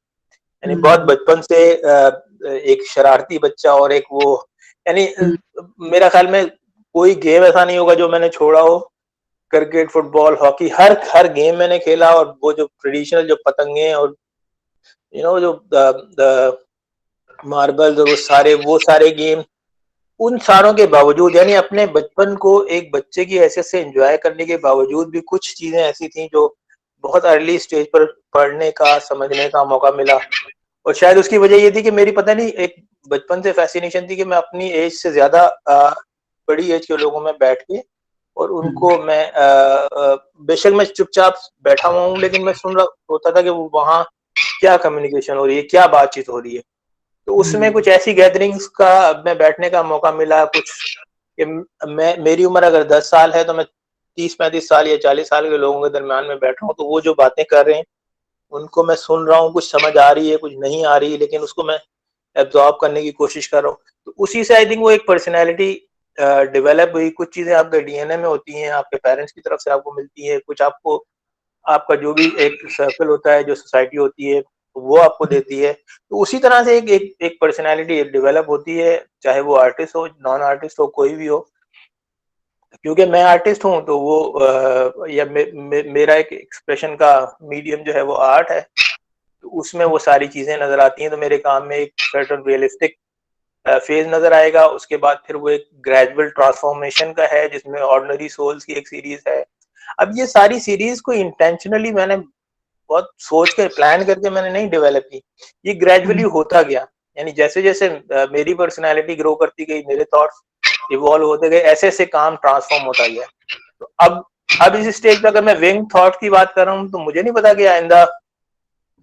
यानी बहुत बचपन से एक शरारती बच्चा और एक वो, यानी मेरा ख्याल में कोई गेम ऐसा नहीं होगा जो मैंने छोड़ा हो। क्रिकेट, फुटबॉल, हॉकी, हर हर गेम मैंने खेला। और वो जो ट्रेडिशनल जो पतंगे और जो मार्बल्स और वो सारे गेम, उन सारों के बावजूद, यानी अपने बचपन को एक बच्चे की हैसियत से एंजॉय करने के बावजूद भी कुछ चीजें ऐसी थी जो बहुत अर्ली स्टेज पर पढ़ने का, समझने का मौका मिला। और शायद उसकी वजह ये थी कि मेरी पता नहीं एक बचपन से फैसिनेशन थी कि मैं अपनी एज से ज्यादा बड़ी एज के लोगों में बैठ के और उनको मैं बेशक मैं चुपचाप बैठा हुआ हूँ, लेकिन मैं सुन रहा होता था कि वो वहाँ क्या कम्युनिकेशन हो रही है, क्या बातचीत हो रही है। तो उसमें कुछ ऐसी गैदरिंग्स का मैं बैठने का मौका मिला, कुछ कि मैं, मेरी उम्र अगर 10 साल है तो मैं 30-35 साल या 40 साल के लोगों के दरमियान में बैठा हूँ, तो वो जो बातें कर रहे हैं उनको मैं सुन रहा हूँ, कुछ समझ आ रही है, कुछ नहीं आ रही, लेकिन उसको मैं एब्जॉर्ब करने की कोशिश कर रहा हूँ। तो उसी से आई थिंक वो एक पर्सनैलिटी डेवलप हुई। कुछ चीजें आपके डीएनए में होती हैं, आपके पेरेंट्स की तरफ से आपको मिलती है, कुछ आपको आपका जो भी एक सर्कल होता है, जो सोसाइटी होती है, वो आपको देती है। तो उसी तरह से एक पर्सनैलिटी डेवलप होती है, चाहे वो आर्टिस्ट हो, नॉन आर्टिस्ट हो, कोई भी हो। क्योंकि मैं आर्टिस्ट हूँ तो वो या मेरा एक एक्सप्रेशन का मीडियम जो है वो आर्ट है, तो उसमें वो सारी चीजें नजर आती हैं। तो मेरे काम में एक सर्टेन रियलिस्टिक फेज नजर आएगा, उसके बाद फिर वो एक ग्रेजुअल ट्रांसफॉर्मेशन का है जिसमें ऑर्डिनरी सोल्स की एक सीरीज है। अब ये सारी सीरीज को इंटेंशनली मैंने बहुत सोच के प्लान करके मैंने नहीं डेवलप की, ये ग्रेजुअली होता गया। यानी जैसे जैसे मेरी पर्सनैलिटी ग्रो करती गई, मेरे थॉट्स इवॉल्व होते गए, ऐसे ऐसे काम ट्रांसफॉर्म होता गया। तो अब इस स्टेज पे अगर मैं विंग थॉट की बात कर रहा हूँ तो मुझे नहीं पता कि आइंदा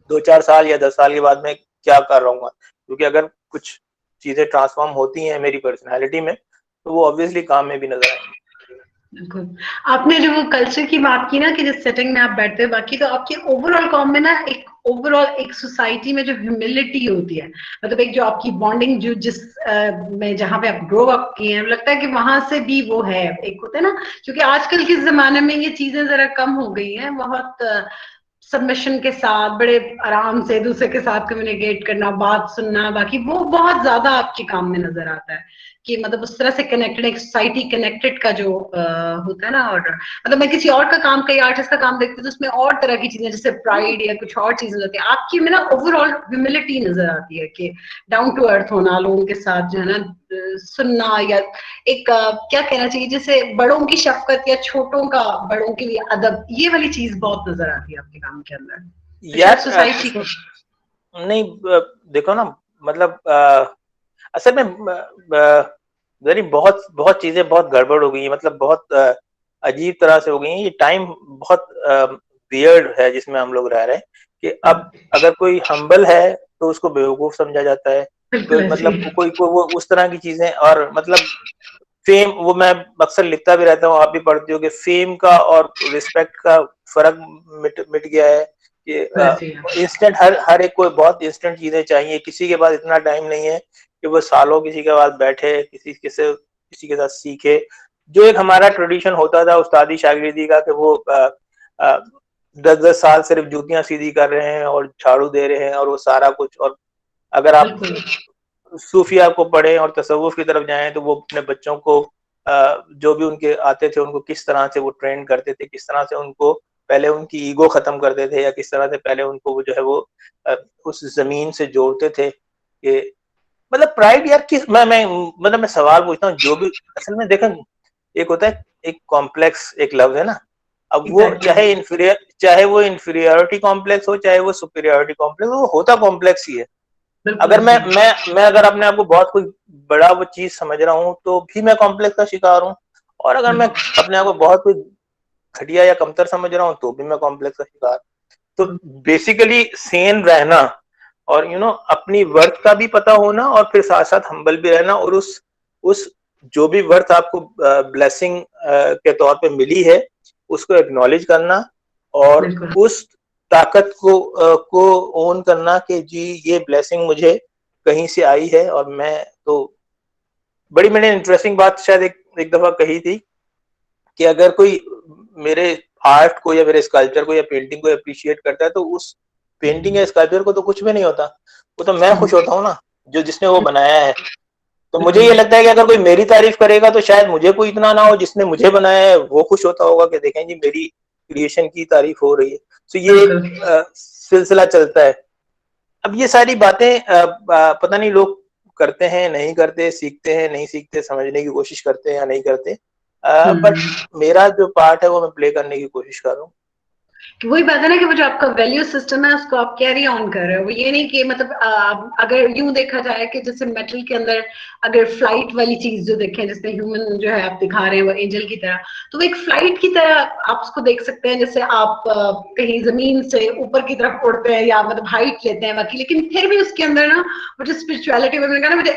2-4 साल या 10 साल के बाद में क्या कर रहा हूँ, क्योंकि अगर कुछ चीजें ट्रांसफॉर्म होती हैं मेरी पर्सनैलिटी में तो वो ऑब्वियसली काम में भी नजर आएंगी। बिल्कुल। आपने जो वो कल्चर की बात की ना कि जिस सेटिंग में आप बैठते हैं, बाकी तो आपके ओवरऑल कॉम में ना एक ओवरऑल एक सोसाइटी में जो ह्यूमिलिटी होती है, मतलब एक जो आपकी बॉन्डिंग जो जिस में जहाँ पे आप ग्रो अप किए हैं, लगता है कि वहां से भी वो है, एक होता है ना, क्योंकि आजकल के जमाने में ये चीजें जरा कम हो गई हैं, बहुत सबमिशन के साथ बड़े आराम से दूसरे के साथ कम्युनिकेट करना, बात सुनना, बाकी वो बहुत ज्यादा आपके काम में नजर आता है कि मतलब उस तरह से कनेक्टेड, एक सोसाइटी कनेक्टेड का जो होता है ना। और मतलब मैं किसी और का काम, कई आर्टिस्ट का काम देखती हूँ तो उसमें और तरह की चीजें जैसे प्राइड या कुछ और चीजें होती है, आपकी में ना ओवरऑल ह्यूमिलिटी नजर आती है कि डाउन टू अर्थ होना, लोगों के साथ जो है ना सुनना, या एक क्या कहना चाहिए, जैसे बड़ों की शफकत या छोटों का बड़ों के लिए अदब, ये वाली चीज बहुत नजर आती है आपके काम के अंदर, तो शायद यार सोसाइटी को। नहीं, देखो ना, मतलब असल में वेरी बहुत बहुत चीजें बहुत गड़बड़ हो गई हैं, मतलब बहुत अजीब तरह से हो गई हैं। ये टाइम बहुत वियर्ड है जिसमें हम लोग रह रहे हैं कि अब अगर कोई हम्बल है तो उसको बेवकूफ समझा जाता है, बिल्कुल तो ऐसे मतलब ही। कोई वो उस तरह की चीजें, और मतलब फेम, वो मैं अक्सर लिखता भी रहता हूँ, आप भी पढ़ते हो कि फेम का और रिस्पेक्ट का फर्क मिट गया है वैसे ही। कि इंस्टेंट, हर हर एक को बहुत इंस्टेंट चीजें चाहिए, किसी के पास इतना टाइम नहीं है कि वो सालों किसी के पास बैठे, किसी के साथ सीखे। जो एक हमारा ट्रेडिशन होता था उस्तादी शागिर्दी का कि वो 10-10 साल सिर्फ जूतियां सीधी कर रहे हैं और झाड़ू दे रहे हैं और वो सारा कुछ। और अगर आप बिल्कुल सूफिया को पढ़ें और तसव्वुफ की तरफ जाएं तो वो अपने बच्चों को जो भी उनके आते थे उनको किस तरह से वो ट्रेन करते थे, किस तरह से उनको पहले उनकी ईगो खत्म करते थे, या किस तरह से पहले उनको वो जो है वो उस जमीन से जोड़ते थे कि मतलब प्राइड यार किस, मैं मतलब मैं सवाल पूछता हूँ, जो भी असल में देखें, एक होता है एक कॉम्प्लेक्स, एक लफ्ज है ना, अब वो एग्जैक्टली। चाहे वो इंफीरियरिटी कॉम्प्लेक्स हो, चाहे वो सुपीरियरिटी कॉम्प्लेक्स हो, वो होता कॉम्प्लेक्स ही है। बिल्कुल अगर ऐसे ही। मैं अगर अपने आप को बहुत कोई बड़ा वो चीज समझ रहा हूँ तो भी मैं कॉम्प्लेक्स का शिकार हूँ, और अगर मैं बिल्कुल। अपने आप को बहुत कोई घटिया या कमतर समझ रहा हूँ तो भी मैं कॉम्प्लेक्स का शिकार। तो बेसिकली सेन रहना और अपनी वर्थ का भी पता होना, और फिर साथ साथ हम्बल भी रहना, और उस जो भी वर्थ आपको ब्लेसिंग के तौर पे मिली है उसको एक्नॉलेज करना, और बिल्कुल। उस ताकत को ओन करना कि जी ये ब्लेसिंग मुझे कहीं से आई है। और मैं तो बड़ी मैंने इंटरेस्टिंग बात शायद एक दफा कही थी कि अगर कोई मेरे आर्ट को या मेरे स्कल्पचर को या पेंटिंग को अप्रिशिएट करता है तो उस पेंटिंग या स्कल्पचर को तो कुछ भी नहीं होता, वो तो मैं खुश होता हूँ ना जो जिसने वो बनाया है। तो मुझे बिल्कुल। ये लगता है कि अगर कोई मेरी तारीफ करेगा तो शायद मुझे कोई इतना ना हो, जिसने मुझे बनाया है वो खुश होता होगा कि देखें जी मेरी क्रिएशन की तारीफ हो रही है। तो ये एक बिल्कुल। सिलसिला चलता है। अब ये सारी बातें पता नहीं लोग करते हैं नहीं करते, सीखते हैं नहीं सीखते, समझने की कोशिश करते हैं या नहीं करते, बट मेरा जो पार्ट है वो मैं प्ले करने की कोशिश कर रहा हूँ। वही बात है ना कि वो जो आपका वैल्यू सिस्टम है उसको आप कैरी ऑन कर रहे हो। वो ये नहीं कि मतलब अगर यूं देखा जाए कि जैसे मेटल के अंदर अगर फ्लाइट वाली चीज जो देखें, जैसे ह्यूमन जो है आप दिखा रहे हैं वो एंजल की तरह, तो वो एक फ्लाइट की तरह आप उसको देख सकते हैं। जैसे आप कहीं जमीन से ऊपर की तरफ उड़ते हैं या मतलब हाइट लेते हैं बाकी, लेकिन फिर भी उसके अंदर ना वो जो स्पिरिचुअलिटी में मैंने कहा ना मुझे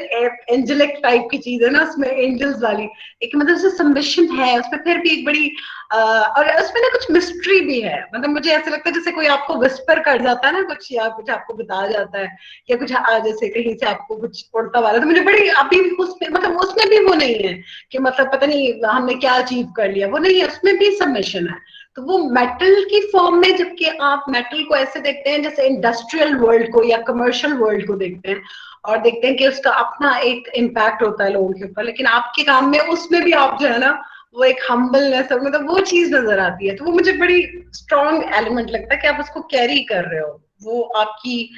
एंजेलिक टाइप की चीज है ना उसमें, एंजल्स वाली एक मतलब सबमिशन है उसमें, फिर भी एक बड़ी और उसमें ना कुछ मिस्ट्री भी है। मतलब मुझे ऐसा लगता है जैसे कोई आपको विस्पर कर जाता है ना कुछ, या कुछ आपको बता जाता है, या कुछ जैसे कहीं से आपको कुछ उड़ता वाला, तो मुझे बड़ी अभी उसमें मतलब उसमें भी वो नहीं है कि मतलब पता नहीं हमने क्या अचीव कर लिया, वो नहीं है, उसमें भी सबमिशन है। तो वो मेटल की फॉर्म में, जबकि आप मेटल को ऐसे देखते हैं जैसे इंडस्ट्रियल वर्ल्ड को या कमर्शियल वर्ल्ड को देखते हैं, और देखते हैं कि उसका अपना एक इम्पैक्ट होता है लोगों के ऊपर, लेकिन आपके काम में उसमें भी आप जो है ना वो एक हम्बलनेस और मतलब वो चीज नजर आती है। तो वो मुझे बड़ी स्ट्रॉन्ग एलिमेंट लगता है कि आप उसको कैरी कर रहे हो, वो आपकी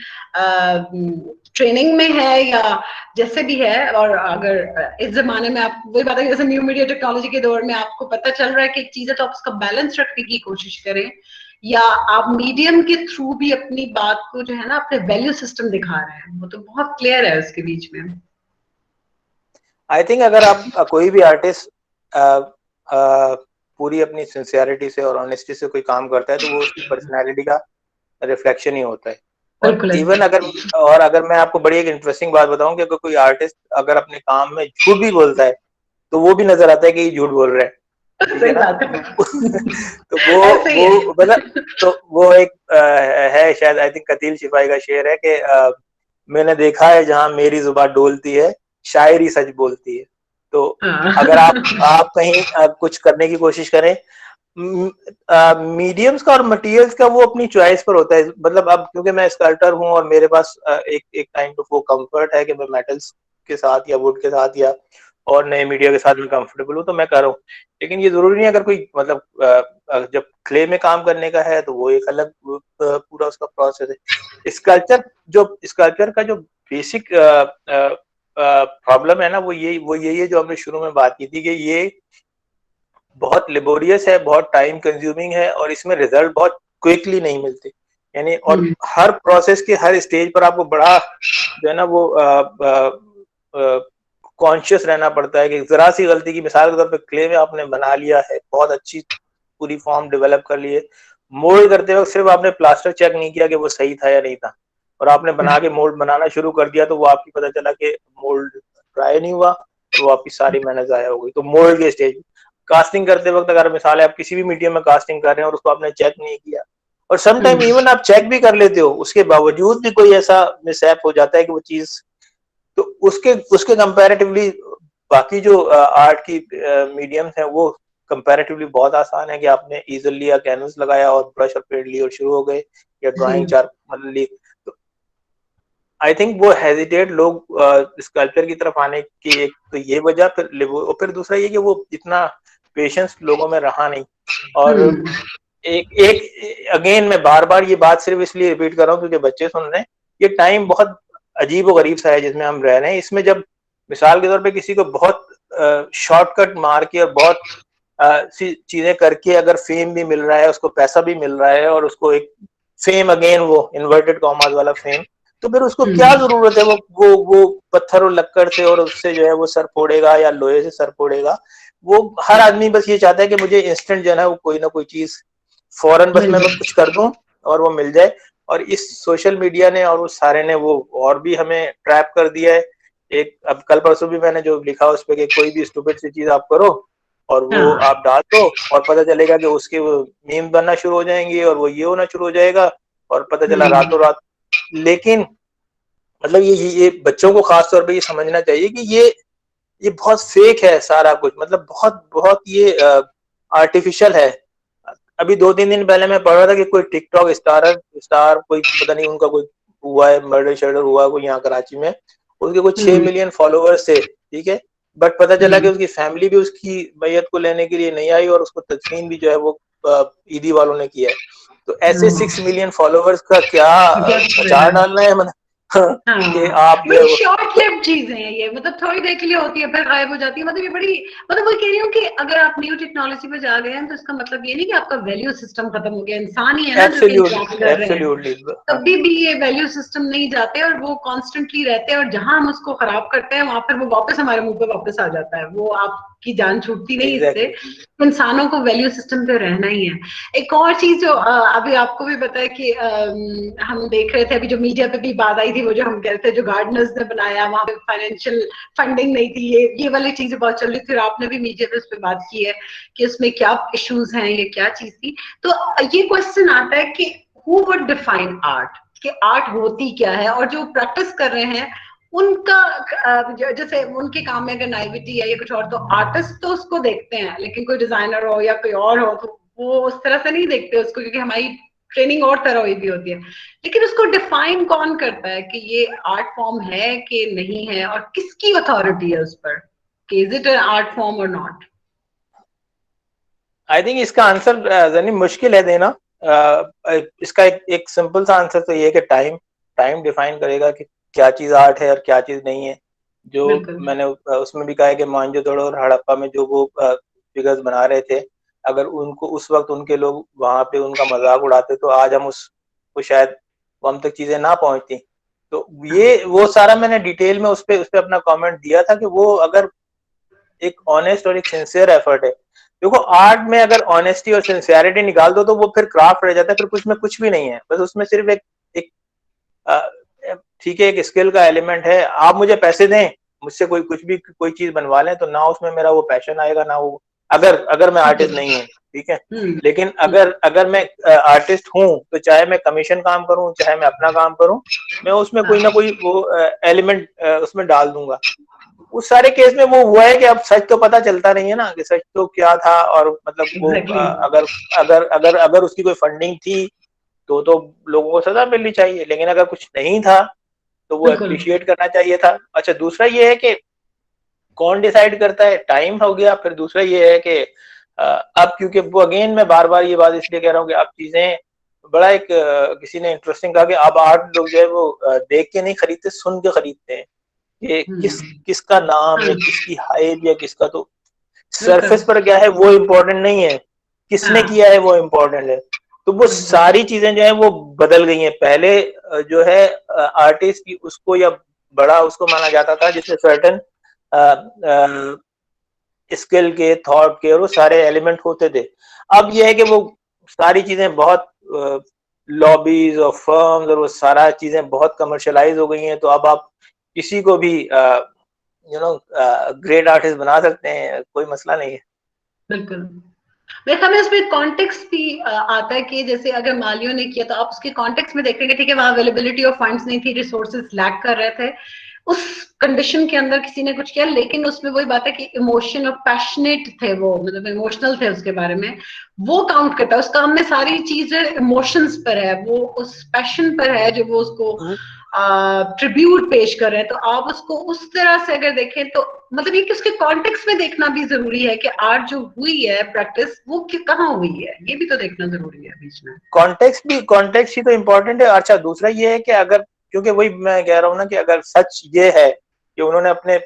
ट्रेनिंग में है या जैसे भी है। और अगर इस जमाने में आप वही बात है जैसे न्यू मीडिया टेक्नोलॉजी के दौर में आपको पता चल रहा है कि एक चीज है तो आप उसका बैलेंस रखने की कोशिश करें, या आप मीडियम के थ्रू भी अपनी बात को जो है ना अपने वैल्यू सिस्टम दिखा रहे हैं, वो तो बहुत क्लियर है उसके बीच में। आई थिंक अगर आप कोई भी आर्टिस्ट पूरी अपनी सिंसियरिटी से और ऑनेस्टी से कोई काम करता है तो वो उसकी पर्सनैलिटी का रिफ्लेक्शन ही होता है। और बिल्कुल इवन अगर मैं आपको बड़ी एक इंटरेस्टिंग बात बताऊं कि अगर कोई आर्टिस्ट अगर अपने काम में झूठ भी बोलता है तो वो भी नजर आता है कि ये झूठ बोल रहा है, ठीक है सही ना। बात है। तो वो ऐसे ही है। वो मतलब तो वो एक है शायद आई थिंक कतील शिफाई का शेर है कि मैंने देखा है जहां मेरी जुबान डोलती है शायरी सच बोलती है। तो अगर आप कहीं कुछ करने की कोशिश करें, मीडियम्स का और मटेरियल्स का वो अपनी चॉइस पर होता है। मतलब अब क्योंकि मैं स्कल्प्टर हूँ और मेरे पास एक एक काइंड ऑफ वो कंफर्ट है कि मैं मेटल्स के साथ या वुड के साथ या और नए मीडिया के साथ मैं कंफर्टेबल हूँ तो मैं कर रहा हूँ। लेकिन ये जरूरी नहीं है, अगर कोई मतलब जब क्ले में काम करने का है तो वो एक अलग पूरा उसका प्रोसेस है। स्कल्पचर का जो बेसिक प्रॉब्लम है ना वो यही है जो हमने शुरू में बात की थी कि ये बहुत लेबोरियस है, बहुत टाइम कंज्यूमिंग है और इसमें रिजल्ट बहुत क्विकली नहीं मिलते। यानी और हर प्रोसेस के हर स्टेज पर आपको बड़ा जो है ना वो कॉन्शियस रहना पड़ता है कि जरा सी गलती की, मिसाल के तौर पे क्ले में आपने बना लिया है, बहुत अच्छी पूरी फॉर्म डेवलप कर ली है, मोल्ड करते वक्त सिर्फ आपने प्लास्टर चेक नहीं किया कि वो सही था या नहीं था, और आपने बना के मोल्ड बनाना शुरू कर दिया तो वो आपकी पता चला कि मोल्ड ट्राई नहीं हुआ और वो आपकी सारी मेहनत जाया हो गई। तो मोल्ड के स्टेज कास्टिंग करते वक्त अगर मिसाल है आप किसी भी मीडियम में कास्टिंग कर रहे हैं और उसको आपने चेक नहीं किया, और सम टाइम इवन आप चेक भी कर लेते हो उसके बावजूद भी कोई ऐसा मिसहैप हो जाता है कि वो चीज, तो उसके उसके कंपैरेटिवली बाकी जो आर्ट की मीडियम्स हैं वो कंपैरेटिवली बहुत आसान है कि आपने इजीली या कैनवस लगाया और ब्रश और पेंट ली और शुरू हो गए, या ड्राइंग चार मतलब ली। तो आई थिंक वो हेजिटेट लोग स्कल्पचर की तरफ आने की एक तो ये वजह, फिर दूसरा ये कि वो इतना पेशेंस लोगों में रहा नहीं। और एक एक अगेन मैं बार बार ये बात सिर्फ इसलिए रिपीट कर रहा हूँ क्योंकि बच्चे सुन रहे हैं, ये टाइम बहुत अजीब व गरीब सा है जिसमें हम रह रहे हैं। इसमें जब मिसाल के तौर पे किसी को बहुत शॉर्टकट मार के और बहुत सी चीजें करके अगर फेम भी मिल रहा है, उसको पैसा भी मिल रहा है और उसको एक फेम, अगेन वो इन्वर्टेड कॉमर्स वाला फेम, तो फिर उसको क्या जरूरत है वो पत्थर और लक्कड़ से और उससे जो है वो सर फोड़ेगा या लोहे से सर फोड़ेगा। वो हर आदमी बस ये चाहता है कि मुझे इंस्टेंट जो है ना वो कोई ना कोई चीज फौरन बस मैं कुछ कर दूं और वो मिल जाए। और इस सोशल मीडिया ने और वो सारे ने वो और भी हमें ट्रैप कर दिया है। एक अब कल परसों भी मैंने जो लिखा उस पर कि कोई भी स्टूपिड सी चीज आप करो और वो आप डाल दो और पता चलेगा कि उसके वो मीम बनना शुरू हो जाएंगे और वो ये होना शुरू हो जाएगा और पता चला रातों रात। लेकिन मतलब ये बच्चों को खास तौर पे ये समझना चाहिए कि ये बहुत फेक है सारा कुछ, मतलब बहुत बहुत ये आर्टिफिशियल है। अभी 2-3 दिन पहले मैं पढ़ रहा था कि कोई टिकटॉक स्टार कोई पता नहीं उनका कोई हुआ है, मर्डर शर्डर हुआ कोई यहाँ कराची में, उसके कुछ 6 मिलियन फॉलोअर्स थे, ठीक है। बट पता चला कि उसकी फैमिली भी उसकी मैयत को लेने के लिए नहीं आई और उसको तदफीन भी जो है वो ईदी वालों ने किया है। तो ऐसे 6 मिलियन फॉलोअर्स का क्या अचार डालना है, मतलब कि हाँ, आप जो है बड़ी वो शॉर्ट लिव्ड चीजें हैं ये, मतलब थोड़ी देर के लिए होती है फिर गायब हो जाती है। मतलब ये बड़ी, मतलब वो कह रही हूँ कि अगर आप न्यू टेक्नोलॉजी पे जा गए हैं तो इसका मतलब ये नहीं कि आपका वैल्यू सिस्टम खत्म हो गया। इंसान ही है ना जो कि इंतजार एब्सोल्युटली कर रहे हैं, एब्सोल्युटली। कभी भी ये वैल्यू सिस्टम नहीं जाते और वो कॉन्स्टेंटली रहते हैं, और जहां हम उसको खराब करते हैं वहां पर वो वापस हमारे मुंह पे वापस आ जाता है। वो आपकी जान छूटती नहीं इससे। एग्जैक्टली। इंसानों को वैल्यू सिस्टम पे रहना ही है। एक और चीज जो अभी आपको भी पता है कि हम देख रहे थे अभी जो मीडिया पे भी बात आई थी, वो जो हम कह रहे थे जो गार्डनर्स ने बनाया वहां पे फाइनेंशियल फंडिंग नहीं थी, ये वाली चीजें बहुत चल रही थी, और आपने भी मीडिया पे उस पर बात की है कि उसमें क्या इश्यूज हैं, ये क्या चीज थी। तो ये क्वेश्चन आता है कि who would define art, कि आर्ट होती क्या है, और जो प्रैक्टिस कर रहे हैं उनका जैसे उनके काम में अगर नाइविटी है या कुछ और, तो आर्टिस्ट तो उसको देखते हैं, लेकिन कोई डिजाइनर हो या कोई और हो तो वो उस तरह से नहीं देखते उसको, क्योंकि हमारी ट्रेनिंग और तरह हुई भी होती है। लेकिन उसको डिफाइन कौन करता है कि ये आर्ट फॉर्म है कि नहीं है, और किसकी अथॉरिटी है उस पर कि is it an art form और नॉट? आई थिंक इसका आंसर जनी मुश्किल है देना। इसका एक सिंपल सा आंसर तो ये है कि टाइम टाइम डिफाइन करेगा कि क्या चीज आर्ट है और क्या चीज नहीं है। जो बिल्कुल। मैंने उसमें भी कहा है कि मोहनजोदड़ो और हड़प्पा में जो वो फिगर्स बना रहे थे, अगर उनको उस वक्त उनके लोग वहां पे उनका मजाक उड़ाते तो आज हम उसको शायद हम तक चीजें ना पहुंचती। तो हाँ, ये वो सारा मैंने डिटेल में उस पे अपना कमेंट दिया था कि वो अगर एक ऑनेस्ट और एक सिंसियर एफर्ट है। देखो आर्ट में अगर ऑनेस्टी और सिंसियरिटी निकाल दो तो वो फिर क्राफ्ट रह जाता है, फिर कुछ में कुछ भी नहीं है, बस उसमें सिर्फ एक एक ठीक है एक स्किल का एलिमेंट है। आप मुझे पैसे दें, मुझसे कोई कुछ भी कोई चीज बनवा लें, तो ना उसमें मेरा वो पैशन आएगा ना वो, अगर अगर मैं आर्टिस्ट बिल्कुल। नहीं हूँ, ठीक है। हम्म। लेकिन अगर अगर मैं आर्टिस्ट हूँ तो चाहे मैं कमीशन काम करूँ चाहे मैं अपना काम करूँ, मैं उसमें कोई ना हाँ, कोई वो एलिमेंट उसमें डाल दूंगा। उस सारे केस में वो हुआ है कि अब सच तो पता चलता नहीं है ना कि सच तो क्या था, और मतलब वो एग्जैक्टली। अगर अगर अगर अगर उसकी कोई फंडिंग थी तो लोगों को सजा मिलनी चाहिए, लेकिन अगर कुछ नहीं था तो वो बिल्कुल। अप्रिशिएट करना चाहिए था। अच्छा दूसरा ये है कि कौन डिसाइड करता है, टाइम हो गया। फिर दूसरा ये है कि अब क्योंकि वो अगेन मैं बार बार ये बात इसलिए कह रहा हूँ कि अब चीजें बड़ा एक किसी ने इंटरेस्टिंग कहा कि अब आर्ट लोग जो है वो देख के नहीं खरीदते, सुन के खरीदते हैं। ये हम्म। किसका नाम हाँ, या किसकी हाइप या किसका, तो बिल्कुल। सरफेस पर क्या है वो इम्पोर्टेंट नहीं है, किसने हाँ, किया है वो इम्पोर्टेंट है। तो वो बिल्कुल। सारी चीजें जो है वो बदल गई हैं। पहले जो है आर्टिस्ट की उसको या बड़ा उसको माना जाता था जिसमें सर्टन स्किल के थॉट के और वो सारे एलिमेंट होते थे। अब ये है कि वो सारी चीजें बहुत लॉबीज और फर्म्स और वो सारा चीजें बहुत कमर्शलाइज हो गई हैं, तो अब आप किसी को भी ग्रेट आर्टिस्ट बना सकते हैं, कोई मसला नहीं है। बिल्कुल। मेरे ख्याल में उसमें कॉन्टेक्स्ट भी आता है कि जैसे अगर मालियों ने किया तो आप उसके कॉन्टेक्स्ट में देखेंगे, ठीक है वहां अवेलेबिलिटी ऑफ फंड्स नहीं थी, रिसोर्सेज लैक कर रहे थे, उस कंडीशन के अंदर किसी ने कुछ किया, लेकिन उसमें वही बात है कि इमोशन और पैशनेट थे वो, मतलब इमोशनल थे उसके बारे में, वो काउंट करता है। उस काम में सारी चीजें इमोशंस पर है, वो उस पैशन पर है जो वो उसको ट्रिब्यूट पेश कर रहे हैं। तो आप उसको उस तरह से अगर देखें तो मतलब ये कि उसके कॉन्टेक्स्ट में देखना भी जरूरी है कि आर्ट जो हुई है प्रैक्टिस वो कहाँ हुई है, ये भी तो देखना जरूरी है बीच में। कॉन्टेक्स्ट ही तो इम्पोर्टेंट है। अच्छा दूसरा ये है कि अगर, क्योंकि वही मैं कह रहा हूँ ना कि अगर सच ये है कि उन्होंने अपने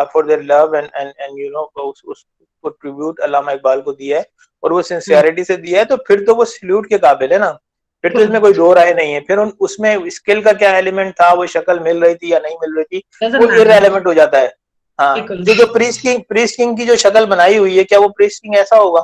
for their love and and उसको ट्रिब्यूट अल्लामा इकबाल को दिया है और वो सिंसियरिटी से दिया है, तो फिर तो वो सल्यूट के काबिल है ना। फिर तो इसमें कोई दो राय नहीं है। फिर उसमें स्किल का क्या एलिमेंट था, वो शक्ल मिल रही थी या नहीं मिल रही थी, वो डजंट मैटर। इररेलेवेंट हो जाता है। हाँ, बिल्कुल। जो जो प्रीस्ट किंग की जो शक्ल बनाई हुई है, क्या वो प्रीस्ट किंग ऐसा होगा?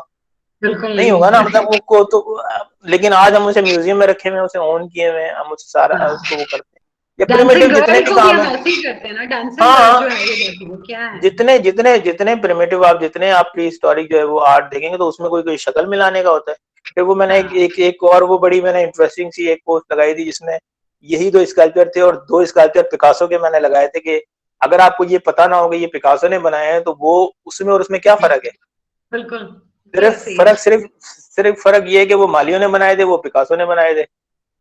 बिल्कुल नहीं नहीं। होगा ना, मतलब वो को तो, लेकिन आज हम उसे म्यूजियम में रखे हुए हैं, उसे ऑन किए हुए हैं, हम उसे सारा हाँ, उसको वो करते हैं। ये डांसिंग प्रिमिटिव जितने गर्ल भी को भी काम हम है, ऐसे ही करते हैं ना, डांसिंग हाँ गर्ल जो हाँ, है ये देखिए वो क्या है। जितने जितने जितने प्रिमिटिव आप जितने आप प्री हिस्टोरिक जो है वो आर्ट देखेंगे तो उसमें कोई कोई शक्ल मिलाने का होता है। फिर वो मैंने हाँ, एक और वो बड़ी मैंने इंटरेस्टिंग सी एक पोस्ट लगाई थी जिसमें यही दो स्कल्पचर थे और दो स्कल्पचर पिकासो के मैंने लगाए थे कि अगर आपको ये पता ना होगा ये पिकासो ने बनाए हैं तो वो उसमें और उसमें क्या फर्क है। बिल्कुल। तो सिर्फ ऐसे ही है। फर्क सिर्फ सिर्फ फर्क ये है कि वो मालियों ने बनाए थे, वो पिकासो ने बनाए थे।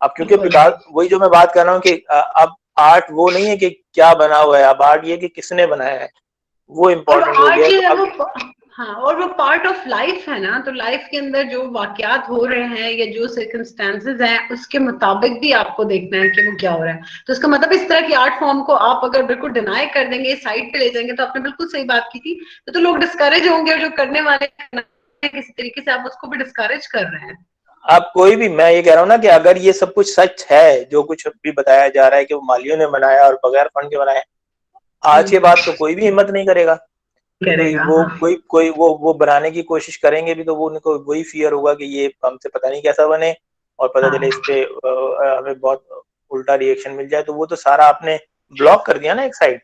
अब क्योंकि बिल्कुल। वही जो मैं बात कर रहा हूँ कि अब आर्ट वो नहीं है कि क्या बना हुआ है, अब आर्ट ये कि किसने बनाया है, वो और इम्पोर्टेंट हो गया आर्ट है। जो तो है वो अब हाँ, और वो पार्ट ऑफ लाइफ है ना, तो लाइफ के अंदर जो वाकयात हो रहे हैं या जो सर्कमस्टेंसेस हैं उसके मुताबिक भी आपको देखना है कि वो क्या हो रहा है। तो इसका मतलब इस तरह की आर्ट फॉर्म को आप अगर बिल्कुल डिनाई कर देंगे, साइड पे ले जाएंगे, तो आपने बिल्कुल सही बात की थी, तो लोग डिस्करेज होंगे, और जो करने वाले हैं किसी तरीके से आप उसको भी डिस्करेज कर रहे हैं। आप कोई भी, मैं ये कह रहा हूँ ना कि अगर ये सब कुछ सच है जो कुछ भी बताया जा रहा है कि वो मालियों ने बनाया और बगैर फंड के बनाया, आज के बाद तो कोई भी हिम्मत नहीं करेगा। तो करेगा, वो हाँ। कोई कोई वो बनाने की कोशिश करेंगे भी तो वो उनको वही फियर होगा कि ये हमसे पता नहीं कैसा बने, और पता चले इस हाँ, पे हमें बहुत उल्टा रिएक्शन मिल जाए, तो वो तो सारा आपने ब्लॉक कर दिया ना एक साइड।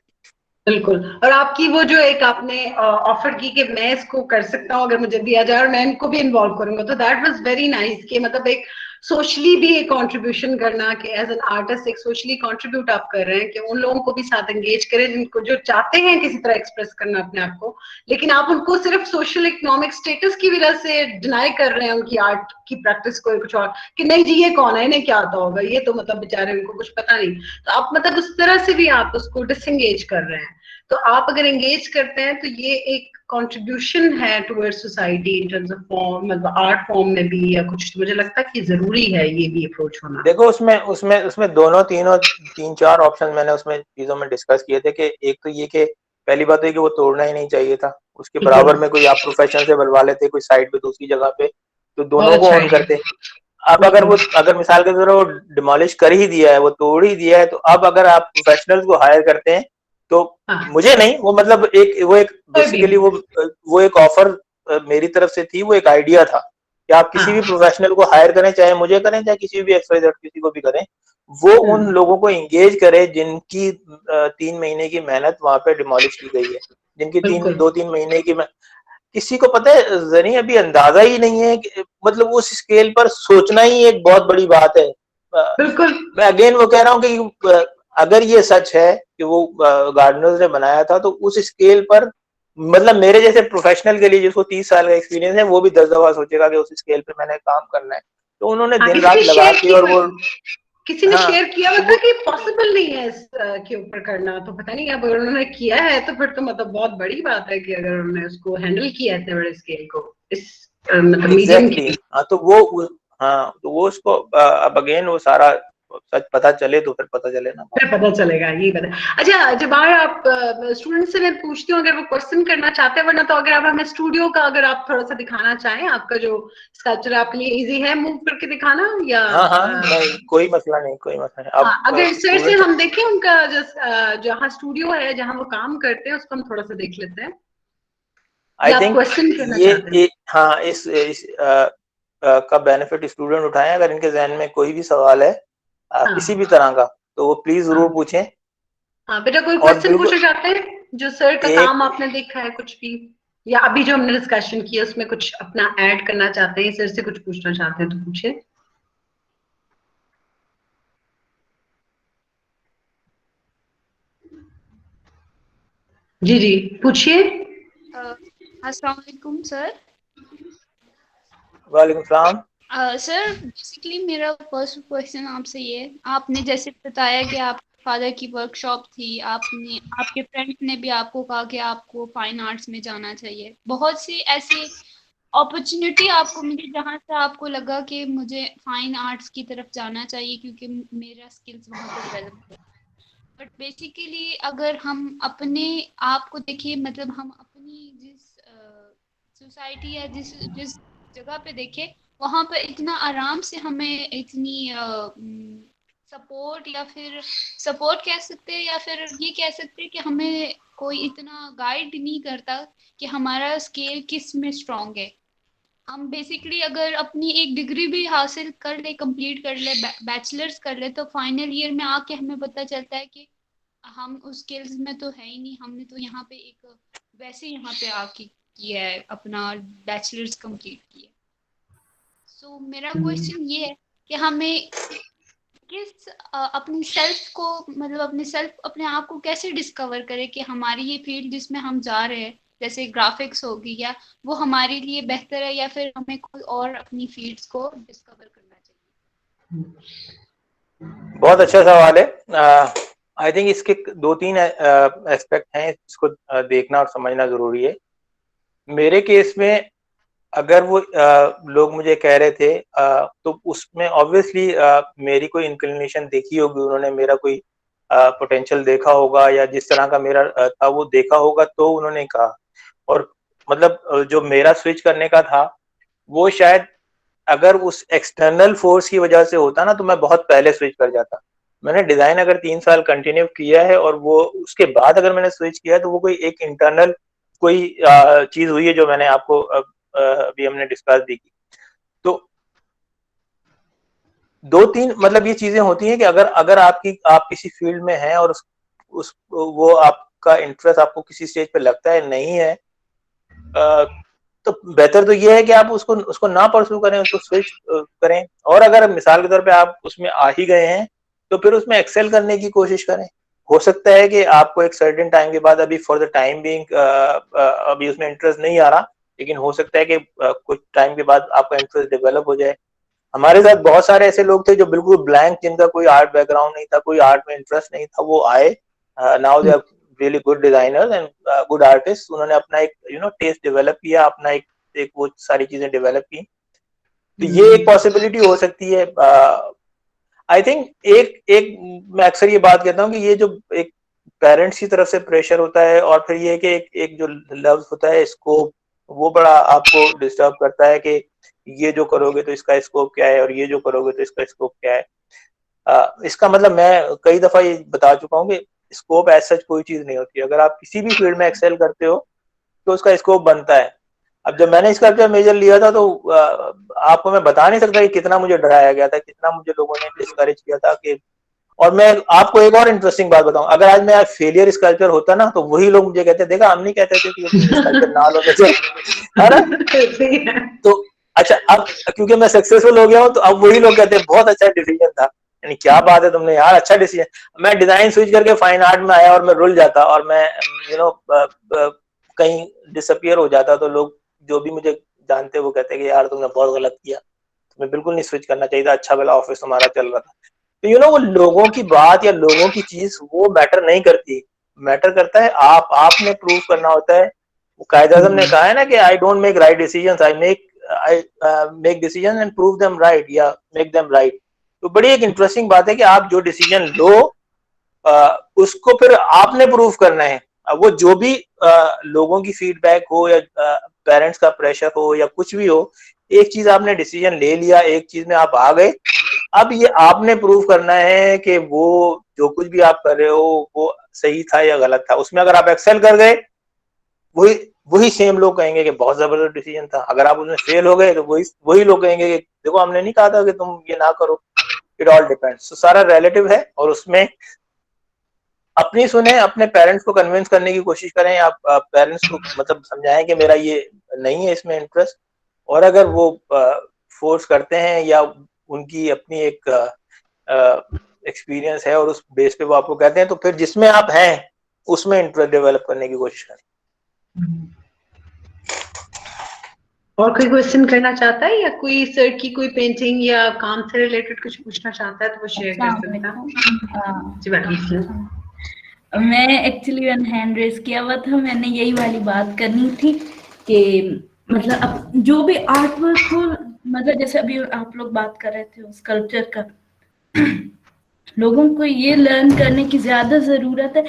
बिल्कुल। और आपकी वो जो एक आपने ऑफर की कि मैं इसको कर सकता हूँ अगर मुझे दिया जाए और मैं इनको भी इन्वॉल्व करूंगा, तो दैट वाज वेरी नाइस कि मतलब एक सोशली भी एक कंट्रीब्यूशन करना, कि एज एन आर्टिस्ट एक सोशली कंट्रीब्यूट आप कर रहे हैं कि उन लोगों को भी साथ एंगेज करें जिनको जो चाहते हैं किसी तरह एक्सप्रेस करना अपने आप को, लेकिन आप उनको सिर्फ सोशल इकोनॉमिक स्टेटस की वजह से डिनाई कर रहे हैं उनकी आर्ट की प्रैक्टिस को, कुछ और कि नहीं जी ये कौन है, इन्हें क्या आता होगा, ये तो मतलब बेचारे उनको कुछ पता नहीं। तो आप मतलब उस तरह से भी आप उसको डिसएंगेज कर रहे हैं। तो आप अगर एंगेज करते हैं तो ये एक कंट्रीब्यूशन है towards society in terms of form, मतलब आर्ट फॉर्म में भी या कुछ, तो मुझे लगता है कि जरूरी है ये भी अप्रोच होना। देखो उसमें उसमें उसमें दोनों तीनों तीन चार ऑप्शन मैंने उसमें चीजों में डिस्कस किए थे कि एक तो ये कि पहली बात है कि वो तोड़ना ही नहीं चाहिए था, उसके बिल्कुल, बराबर में कोई आप प्रोफेशन से बनवा लेते कोई साइड पे दूसरी जगह पे, तो बहुत दोनों को अच्छा ऑन आइडिया। करते। अब बिल्कुल, अगर मिसाल के तौर पर वो डिमोलिश कर ही दिया है, वो तोड़ ही दिया है, तो अब अगर आप प्रोफेशनल्स को हायर करते हैं तो हाँ, मुझे नहीं, वो मतलब एक कोई भी, बेसिकली वो एक ऑफर मेरी तरफ से थी, वो एक आइडिया था कि आप किसी भी हाँ, प्रोफेशनल को हायर करें, चाहे मुझे करें चाहे किसी भी एक्सवाइजेड किसी को भी करें, वो उन हम्म, लोगों को एंगेज करे जिनकी 3 महीने की मेहनत वहां पे डिमोलिश की गई है, जिनकी बिल्कुल, 2-3 महीने की किसी को पता है जनी अभी अंदाजा ही नहीं है कि मतलब उस स्केल पर सोचना ही एक बहुत बड़ी बात है। बिल्कुल, मैं अगेन वो कह रहा हूँ कि अगर ये सच है कि वो गार्डनर्स ने बनाया था, तो उस स्केल पर मतलब मेरे जैसे प्रोफेशनल के लिए जिसको 30 साल का एक्सपीरियंस है, वो भी 10 दफा सोचेगा कि उस स्केल पे मैंने काम करना है, तो उन्होंने हाँ। दिन किसी रात ने लगा शेयर के की, और वो, किसी ने हाँ शेयर किया हुआ तो था वो कि पॉसिबल नहीं है इस के ऊपर करना, तो पता नहीं अब अगर उन्होंने किया है तो फिर तो मतलब बहुत बड़ी बात है कि अगर उन्होंने उसको हैंडल किया है इतने बड़े स्केल को, इस मतलब मीडियम एग्जैक्टली की। हाँ तो हाँ तो वो उसको अब अगेन वो सारा सच पता चले तो फिर पता चले ना। फिर पता चलेगा, यही पता। अच्छा, जब आप स्टूडेंट से मैं पूछती हूँ अगर वो क्वेश्चन करना चाहते हैं, वरना तो अगर आप हमें स्टूडियो का अगर आप थोड़ा सा दिखाना चाहें, आपका जो स्कल्पचर आपके लिए इजी है मूव करके दिखाना, या हाँ हाँ नहीं, कोई मसला नहीं, कोई मसला नहीं। हाँ, अब अगर सर से स्टूडेंट हम देखें उनका जहाँ स्टूडियो है जहाँ वो काम करते हैं उसको हम थोड़ा सा देख लेते हैं, आई या आप थिंक क्वेश्चन करना ये चाहते हैं। हाँ इस का बेनिफिट स्टूडेंट उठाएं, अगर इनके जहन में कोई भी सवाल है किसी हाँ, भी तरह का, तो वो प्लीज जरूर हाँ, पूछें। हाँ, बेटा कोई और क्वेश्चन बिल्कुल पूछना चाहते हैं जो सर का एक काम आपने देखा है कुछ भी, या अभी जो हमने डिस्कशन किया उसमें कुछ अपना ऐड करना चाहते हैं, सर से कुछ पूछना चाहते हैं तो पूछे। जी जी, पूछिए। अस्सलाम वालेकुम सर। वालेकुम सलाम। सर बेसिकली मेरा फर्स्ट क्वेश्चन आपसे ये है, आपने जैसे बताया कि आप फादर की वर्कशॉप थी, आपने आपके फ्रेंड ने भी आपको कहा कि आपको फाइन आर्ट्स में जाना चाहिए, बहुत सी ऐसी अपॉर्चुनिटी आपको मिली जहाँ से आपको लगा कि मुझे फाइन आर्ट्स की तरफ जाना चाहिए क्योंकि मेरा स्किल्स वहाँ पे डेवलप। बट बेसिकली अगर हम अपने आप को देखिए, मतलब हम अपनी जिस सोसाइटी या जिस जिस जगह पे देखें, वहां पर इतना आराम से हमें इतनी सपोर्ट या फिर सपोर्ट कह सकते हैं, या फिर ये कह सकते हैं कि हमें कोई इतना गाइड नहीं करता कि हमारा स्केल किस में स्ट्रांग है। हम बेसिकली अगर अपनी एक डिग्री भी हासिल कर ले, कंप्लीट कर ले, बैचलर्स कर ले, तो फाइनल ईयर में आके हमें पता चलता है कि हम उस स्किल्स में तो है ही नहीं, हमने तो यहाँ पे एक वैसे यहाँ पे आके किया है, अपना बैचलर्स कंप्लीट किया। सो मेरा क्वेश्चन ये है कि हमें किस अपनी सेल्फ को, मतलब अपने सेल्फ अपने आप को कैसे डिस्कवर करें कि हमारी ये फील्ड जिसमें हम जा रहे हैं, जैसे ग्राफिक्स होगी, या वो हमारे लिए बेहतर है, या फिर हमें कोई और अपनी फील्ड्स को डिस्कवर करना चाहिए। बहुत अच्छा सवाल है। आई थिंक इसके 2-3 एस्पेक्ट हैं, इसको देखना और समझना जरूरी है। मेरे केस में अगर वो लोग मुझे कह रहे थे तो उसमें ऑब्वियसली मेरी कोई इंक्लिनेशन देखी होगी, उन्होंने मेरा कोई पोटेंशियल देखा होगा या जिस तरह का मेरा था वो देखा होगा, तो उन्होंने कहा। और मतलब जो मेरा स्विच करने का था वो शायद अगर उस एक्सटर्नल फोर्स की वजह से होता ना तो मैं बहुत पहले स्विच कर जाता। मैंने डिजाइन अगर 3 साल कंटिन्यू किया है और वो उसके बाद अगर मैंने स्विच किया है तो वो कोई एक इंटरनल कोई चीज हुई है जो मैंने आपको अभी हमने डिस्कस भी की। तो 2-3 मतलब ये चीजें होती हैं कि अगर अगर आप किसी फील्ड में हैं और उस वो आपका इंटरेस्ट आपको किसी स्टेज पे लगता है नहीं है, तो बेहतर तो ये है कि आप उसको उसको ना परस्यू करें, उसको स्विच करें। और अगर मिसाल के तौर पे आप उसमें आ ही गए हैं तो फिर उसमें एक्सेल करने की कोशिश करें। हो सकता है कि आपको एक सर्टेन टाइम के बाद, अभी फॉर द टाइम बीइंग अभी उसमें इंटरेस्ट नहीं आ रहा, लेकिन हो सकता है कि कुछ टाइम के बाद आपका इंटरेस्ट डेवलप हो जाए। हमारे साथ बहुत सारे ऐसे लोग थे जो बिल्कुल ब्लैंक, जिनका कोई आर्ट बैकग्राउंड नहीं था, कोई आर्ट में इंटरेस्ट नहीं था, वो आए, now they are really good designers and good artist. उन्होंने अपना एक टेस्ट डेवलप किया, अपना एक वो सारी चीजें डेवलप की। तो ये एक पॉसिबिलिटी हो सकती है। आई थिंक एक एक मैं अक्सर ये बात कहता हूँ कि ये जो एक पेरेंट्स की तरफ से प्रेशर होता है और फिर ये कि एक जो लफ्ज होता है स्कोप, वो बड़ा आपको डिस्टर्ब करता है कि ये जो करोगे तो इसका स्कोप क्या है और ये जो करोगे तो इसका स्कोप क्या है। इसका मतलब मैं कई दफा ये बता चुका हूँ कि स्कोप एज सच कोई चीज नहीं होती। अगर आप किसी भी फील्ड में एक्सेल करते हो तो उसका स्कोप बनता है। अब जब मैंने इसका मेजर लिया था तो आपको मैं बता नहीं सकता कि कितना मुझे डराया गया था, कितना मुझे लोगों ने डिस्करेज किया था कि। और मैं आपको एक और इंटरेस्टिंग बात बताऊं, अगर आज मैं फेलियर स्कल्पचर होता ना तो वही लोग मुझे कहते, देखा हम नहीं कहते थे कि तुम स्कल्पचर ना लो जैसे, है ना। तो अच्छा, अब क्योंकि मैं सक्सेसफुल हो गया हूँ तो अब वही लोग कहते हैं बहुत अच्छा डिसीजन था, यानी क्या बात है तुमने यार, अच्छा डिसीजन। मैं डिजाइन स्विच करके फाइन आर्ट में आया और मैं रुल जाता और मैं कहीं डिसअपियर हो जाता तो लोग जो भी मुझे जानते वो कहते कि यार तुमने बहुत गलत किया, तुम्हें बिल्कुल नहीं स्विच करना चाहिए था, अच्छा भला ऑफिस तुम्हारा चल रहा था। तो वो लोगों की बात या लोगों की चीज वो मैटर नहीं करती, मैटर करता है आपने प्रूव करना होता है। कायद आजम ने कहा है ना कि I don't make right decisions, I make decision and prove them right या मेक देम राइट। तो बड़ी एक इंटरेस्टिंग बात है कि आप जो डिसीजन लो उसको फिर आपने प्रूव करना है। वो जो भी लोगों की फीडबैक हो या पेरेंट्स का प्रेशर हो या कुछ भी हो, एक चीज आपने डिसीजन ले लिया, एक चीज में आप आ गए, अब ये आपने प्रूव करना है कि वो जो कुछ भी आप कर रहे हो वो सही था या गलत था। उसमें अगर आप एक्सेल कर गए, वही वही सेम लोग कहेंगे कि बहुत जबरदस्त डिसीजन था। अगर आप उसमें फेल हो गए तो वही लोग कहेंगे कि देखो हमने नहीं कहा था कि तुम ये ना करो। It all depends. तो सारा रिलेटिव है और उसमें अपनी सुने, अपने पेरेंट्स को कन्विंस करने की कोशिश करें, आप पेरेंट्स को मतलब समझाएं कि मेरा ये नहीं है इसमें इंटरेस्ट। और अगर वो फोर्स करते हैं या उनकी अपनी एक एक्सपीरियंस है और उस बेस पे वो आपको कहते हैं तो फिर जिसमें आप हैं उसमें इंटरेस्ट डेवलप करने की कोशिश करें। और कोई क्वेश्चन करना चाहता है या कोई सर की कोई पेंटिंग या काम से रिलेटेड कुछ पूछना चाहता है तो वो शेयर कर सकता है। मैं एक्चुअली हैंड रेस किया हुआ था, मैंने यही वाली बात करनी थी कि मतलब अब जो भी आर्ट वर्क हो, मतलब जैसे अभी आप लोग बात कर रहे थे स्कल्पचर का, लोगों को ये लर्न करने की ज्यादा जरूरत है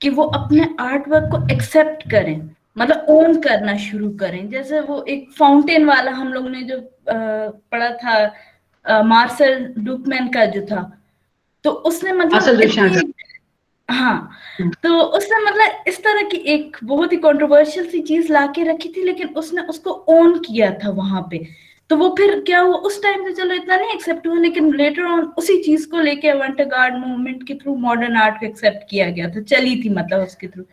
कि वो अपने आर्ट वर्क को एक्सेप्ट करें, मतलब ओन करना शुरू करें। जैसे वो एक फाउंटेन वाला हम लोग ने जो पढ़ा था, मार्सेल डुकमैन का जो था, तो उसने मतलब हाँ, तो उसने मतलब इस तरह की एक बहुत ही कंट्रोवर्शियल सी चीज लाके रखी थी, लेकिन उसने उसको ओन किया था वहां पे। तो वो फिर क्या हुआ, उस टाइम से चलो इतना नहीं एक्सेप्ट हुआ, लेकिन लेटर ऑन उसी चीज को लेके अवंटगार्ड मूवमेंट के थ्रू मॉडर्न आर्ट को एक्सेप्ट किया गया था, चली थी मतलब उसके थ्रू।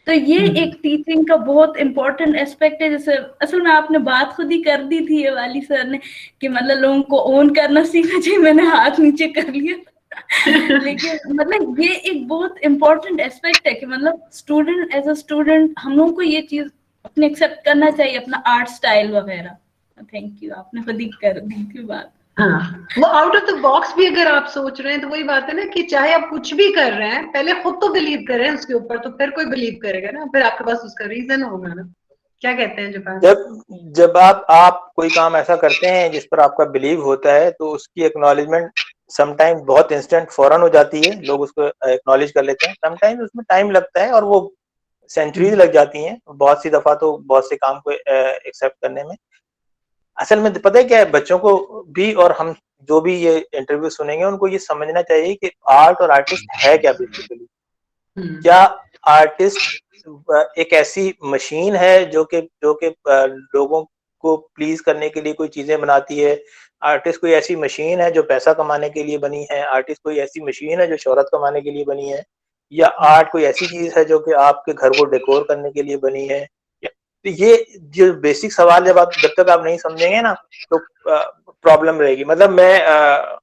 तो ये एक टीचिंग का बहुत इंपॉर्टेंट एस्पेक्ट है। जैसे असल में आपने बात खुद ही कर दी थी ये वाली सर ने कि मतलब लोगों को ओन करना सीखना चाहिए, मैंने हाथ नीचे कर लिया लेकिन मतलब ये एक बहुत इंपॉर्टेंट एस्पेक्ट है कि मतलब स्टूडेंट एज अ स्टूडेंट हम लोगों को ये चीज अपने एक्सेप्ट करना चाहिए, अपना आर्ट स्टाइल वगैरह। थैंक यू, आपने खुद ही कर दी थी बात। हाँ, वो आउट ऑफ द बॉक्स भी अगर आप सोच रहे हैं तो वही बात है ना कि चाहे आप कुछ भी कर रहे हैं, पहले खुद तो बिलीव करें उसके ऊपर, तो फिर कोई बिलीव करेगा ना, फिर आपके पास उसका रीजन होगा ना। क्या कहते हैं जापान? जब आप कोई काम ऐसा करते हैं जिस पर आपका बिलीव होता है, तो उसकी एक्नॉलेजमेंट समटाइम बहुत इंस्टेंट फौरन हो जाती है, लोग उसको एक्नॉलेज कर लेते हैं। समटाइम उसमें टाइम लगता है और वो सेंचुरीज लग जाती हैं बहुत सी दफा तो बहुत से काम को एक्सेप्ट करने में। असल में पता है क्या है, बच्चों को भी और हम जो भी ये इंटरव्यू सुनेंगे उनको ये समझना चाहिए कि आर्ट और आर्टिस्ट है क्या बेसिकली। क्या आर्टिस्ट एक ऐसी मशीन है जो कि लोगों को प्लीज करने के लिए कोई चीजें बनाती है? आर्टिस्ट कोई ऐसी मशीन है जो पैसा कमाने के लिए बनी है? आर्टिस्ट कोई ऐसी मशीन है जो शोहरत कमाने के लिए बनी है? या आर्ट कोई ऐसी चीज है जो कि आपके घर को डेकोर करने के लिए बनी है? तो ये जो बेसिक सवाल जब तक आप नहीं समझेंगे ना, तो प्रॉब्लम रहेगी। मतलब मैं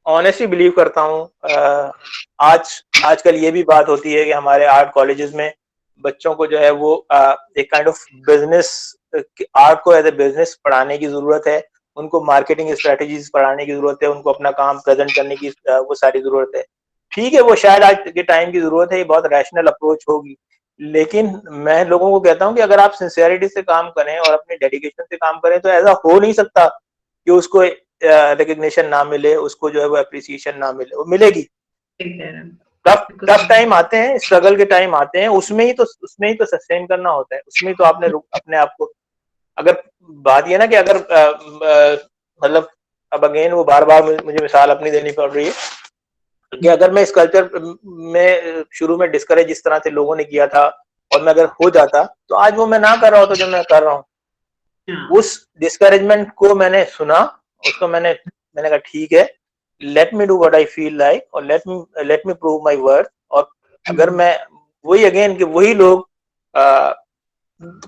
ऑनेस्टली बिलीव करता हूँ, आजकल ये भी बात होती है कि हमारे आर्ट कॉलेजेस में बच्चों को जो है वो एक काइंड ऑफ बिजनेस, आर्ट को एज ए बिजनेस पढ़ाने की जरूरत है, उनको मार्केटिंग स्ट्रेटेजीज पढ़ाने की जरूरत है, उनको अपना काम प्रेजेंट करने की वो सारी जरूरत है। ठीक है, वो शायद आज के टाइम की जरूरत है, ये बहुत रैशनल अप्रोच होगी, लेकिन मैं लोगों को कहता हूँ कि अगर आप सिंसियरिटी से काम करें और अपनी डेडिकेशन से काम करें तो ऐसा हो नहीं सकता कि उसको रिकग्निशन ना मिले, उसको जो है वो अप्रिसिएशन ना मिले। वो मिलेगी। टफ टाइम आते हैं, स्ट्रगल के टाइम आते हैं, उसमें ही तो सस्टेन करना होता है, उसमें ही तो आपने अपने आप को, अगर बात ये ना कि अगर मतलब अब अगेन वो बार बार मुझे मिसाल अपनी देनी पड़ रही है कि अगर मैं इस कल्चर में शुरू में डिस्करेज जिस तरह से लोगों ने किया था और मैं अगर हो जाता तो आज वो मैं ना कर रहा होता जो मैं कर रहा हूँ। उस डिस्करेजमेंट को मैंने सुना, उसको मैंने कहा ठीक है, let me do what I feel like और let me prove my worth. और अगर मैं वही अगेन कि वही लोग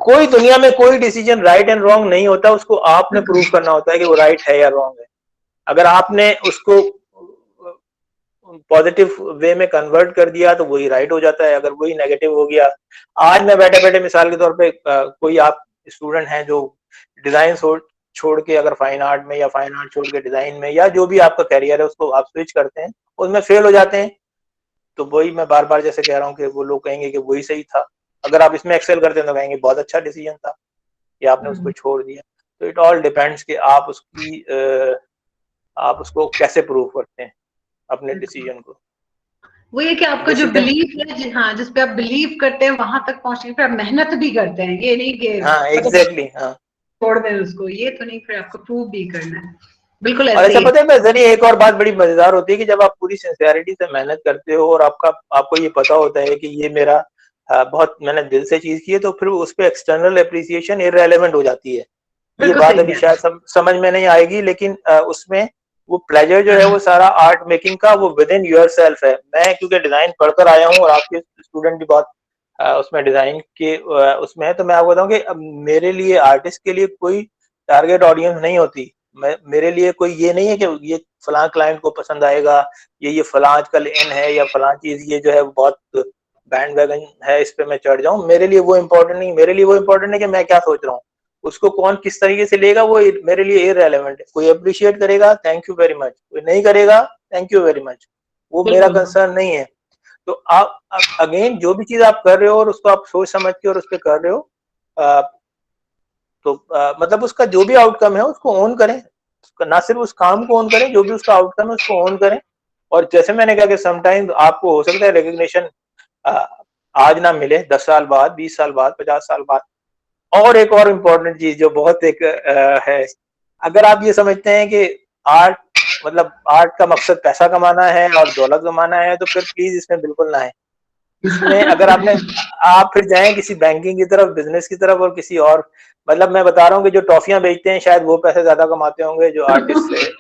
कोई दुनिया में कोई डिसीजन राइट एंड रॉन्ग नहीं होता, उसको आपने प्रूव करना होता है कि वो राइट है या रॉन्ग है। अगर आपने उसको पॉजिटिव वे में कन्वर्ट कर दिया तो वही राइट हो जाता है, अगर वही नेगेटिव हो गया। आज मैं बैठे बैठे मिसाल के तौर पे कोई आप स्टूडेंट हैं जो डिजाइन छोड़ के अगर फाइन आर्ट में या फाइन आर्ट छोड़ के डिजाइन में या जो भी आपका करियर है उसको आप स्विच करते हैं, उसमें फेल हो जाते हैं, तो वही मैं बार बार जैसे कह रहा हूँ कि वो लोग कहेंगे कि वही सही था। अगर आप इसमें एक्सेल करते हैं तो कहेंगे बहुत अच्छा डिसीजन था कि आपने उसको छोड़ दिया। तो इट ऑल डिपेंड्स कि आप उसको कैसे प्रूव करते हैं अपने डिसीजन को। वो ये कि आपका जो बिलीफ है, हाँ, जिस पे आप बिलीव करते हैं वहां तक पहुंचने पे आप मेहनत भी करते हैं, ये नहीं कि हाँ एग्जैक्टली हाँ छोड़ दें उसको, ये तो नहीं, फिर आपको प्रूव भी करना है। बिल्कुल और ऐसा पता है मैं जरिए एक और बात बड़ी मजेदार होती है कि जब आप पूरी सिंसियरिटी से मेहनत करते हो और आपको ये पता होता है कि ये मेरा बहुत मैंने दिल से चीज की है, तो फिर उस पर एक्सटर्नल एप्रिसिएशन इररेलेवेंट हो जाती है। ये बात अभी शायद समझ में नहीं आएगी, लेकिन उसमें वो प्लेजर जो है वो सारा आर्ट मेकिंग का वो विद इन योर सेल्फ है। मैं क्योंकि डिजाइन पढ़कर आया हूँ और आपके स्टूडेंट भी बहुत उसमें डिजाइन के उसमें है, तो मैं आपको बताऊँ कि मेरे लिए आर्टिस्ट के लिए कोई टारगेट ऑडियंस नहीं होती। मेरे लिए कोई ये नहीं है कि ये फलां क्लाइंट को पसंद आएगा, ये फलां आजकल इन है या फलां चीज ये जो है बहुत बैंड वैगन है, इस पे मैं चढ़ जाऊं। मेरे लिए वो इम्पोर्टेंट नहीं, मेरे लिए वो इम्पोर्टेंट है कि मैं क्या सोच रहा हूँ, उसको कौन किस तरीके से लेगा वो मेरे लिए इररिलेवेंट है। कोई अप्रिशिएट करेगा थैंक यू वेरी मच, कोई नहीं करेगा थैंक यू वेरी मच, वो मेरा कंसर्न नहीं है। तो आप अगेन जो भी चीज आप कर रहे हो और उसको आप सोच समझ के और उस पर कर रहे हो, तो मतलब उसका जो भी आउटकम है उसको ओन करें, ना सिर्फ उस काम को ओन करें, जो भी उसका आउटकम है उसको ओन करें। और जैसे मैंने कहा कि समटाइम आपको हो सकता है रिकग्निशन आज ना मिले, 10 साल बाद, 20 साल बाद, 50 साल बाद। और एक और इम्पोर्टेंट चीज जो बहुत एक है, अगर आप ये समझते हैं कि आर्ट मतलब आर्ट का मकसद पैसा कमाना है और दौलत कमाना है, तो फिर प्लीज इसमें बिल्कुल ना है। इसमें अगर आप फिर जाएं किसी बैंकिंग की तरफ, बिजनेस की तरफ और किसी और, मतलब मैं बता रहा हूँ कि जो टॉफियां बेचते हैं शायद वो पैसे ज्यादा कमाते होंगे जो आर्टिस्ट से।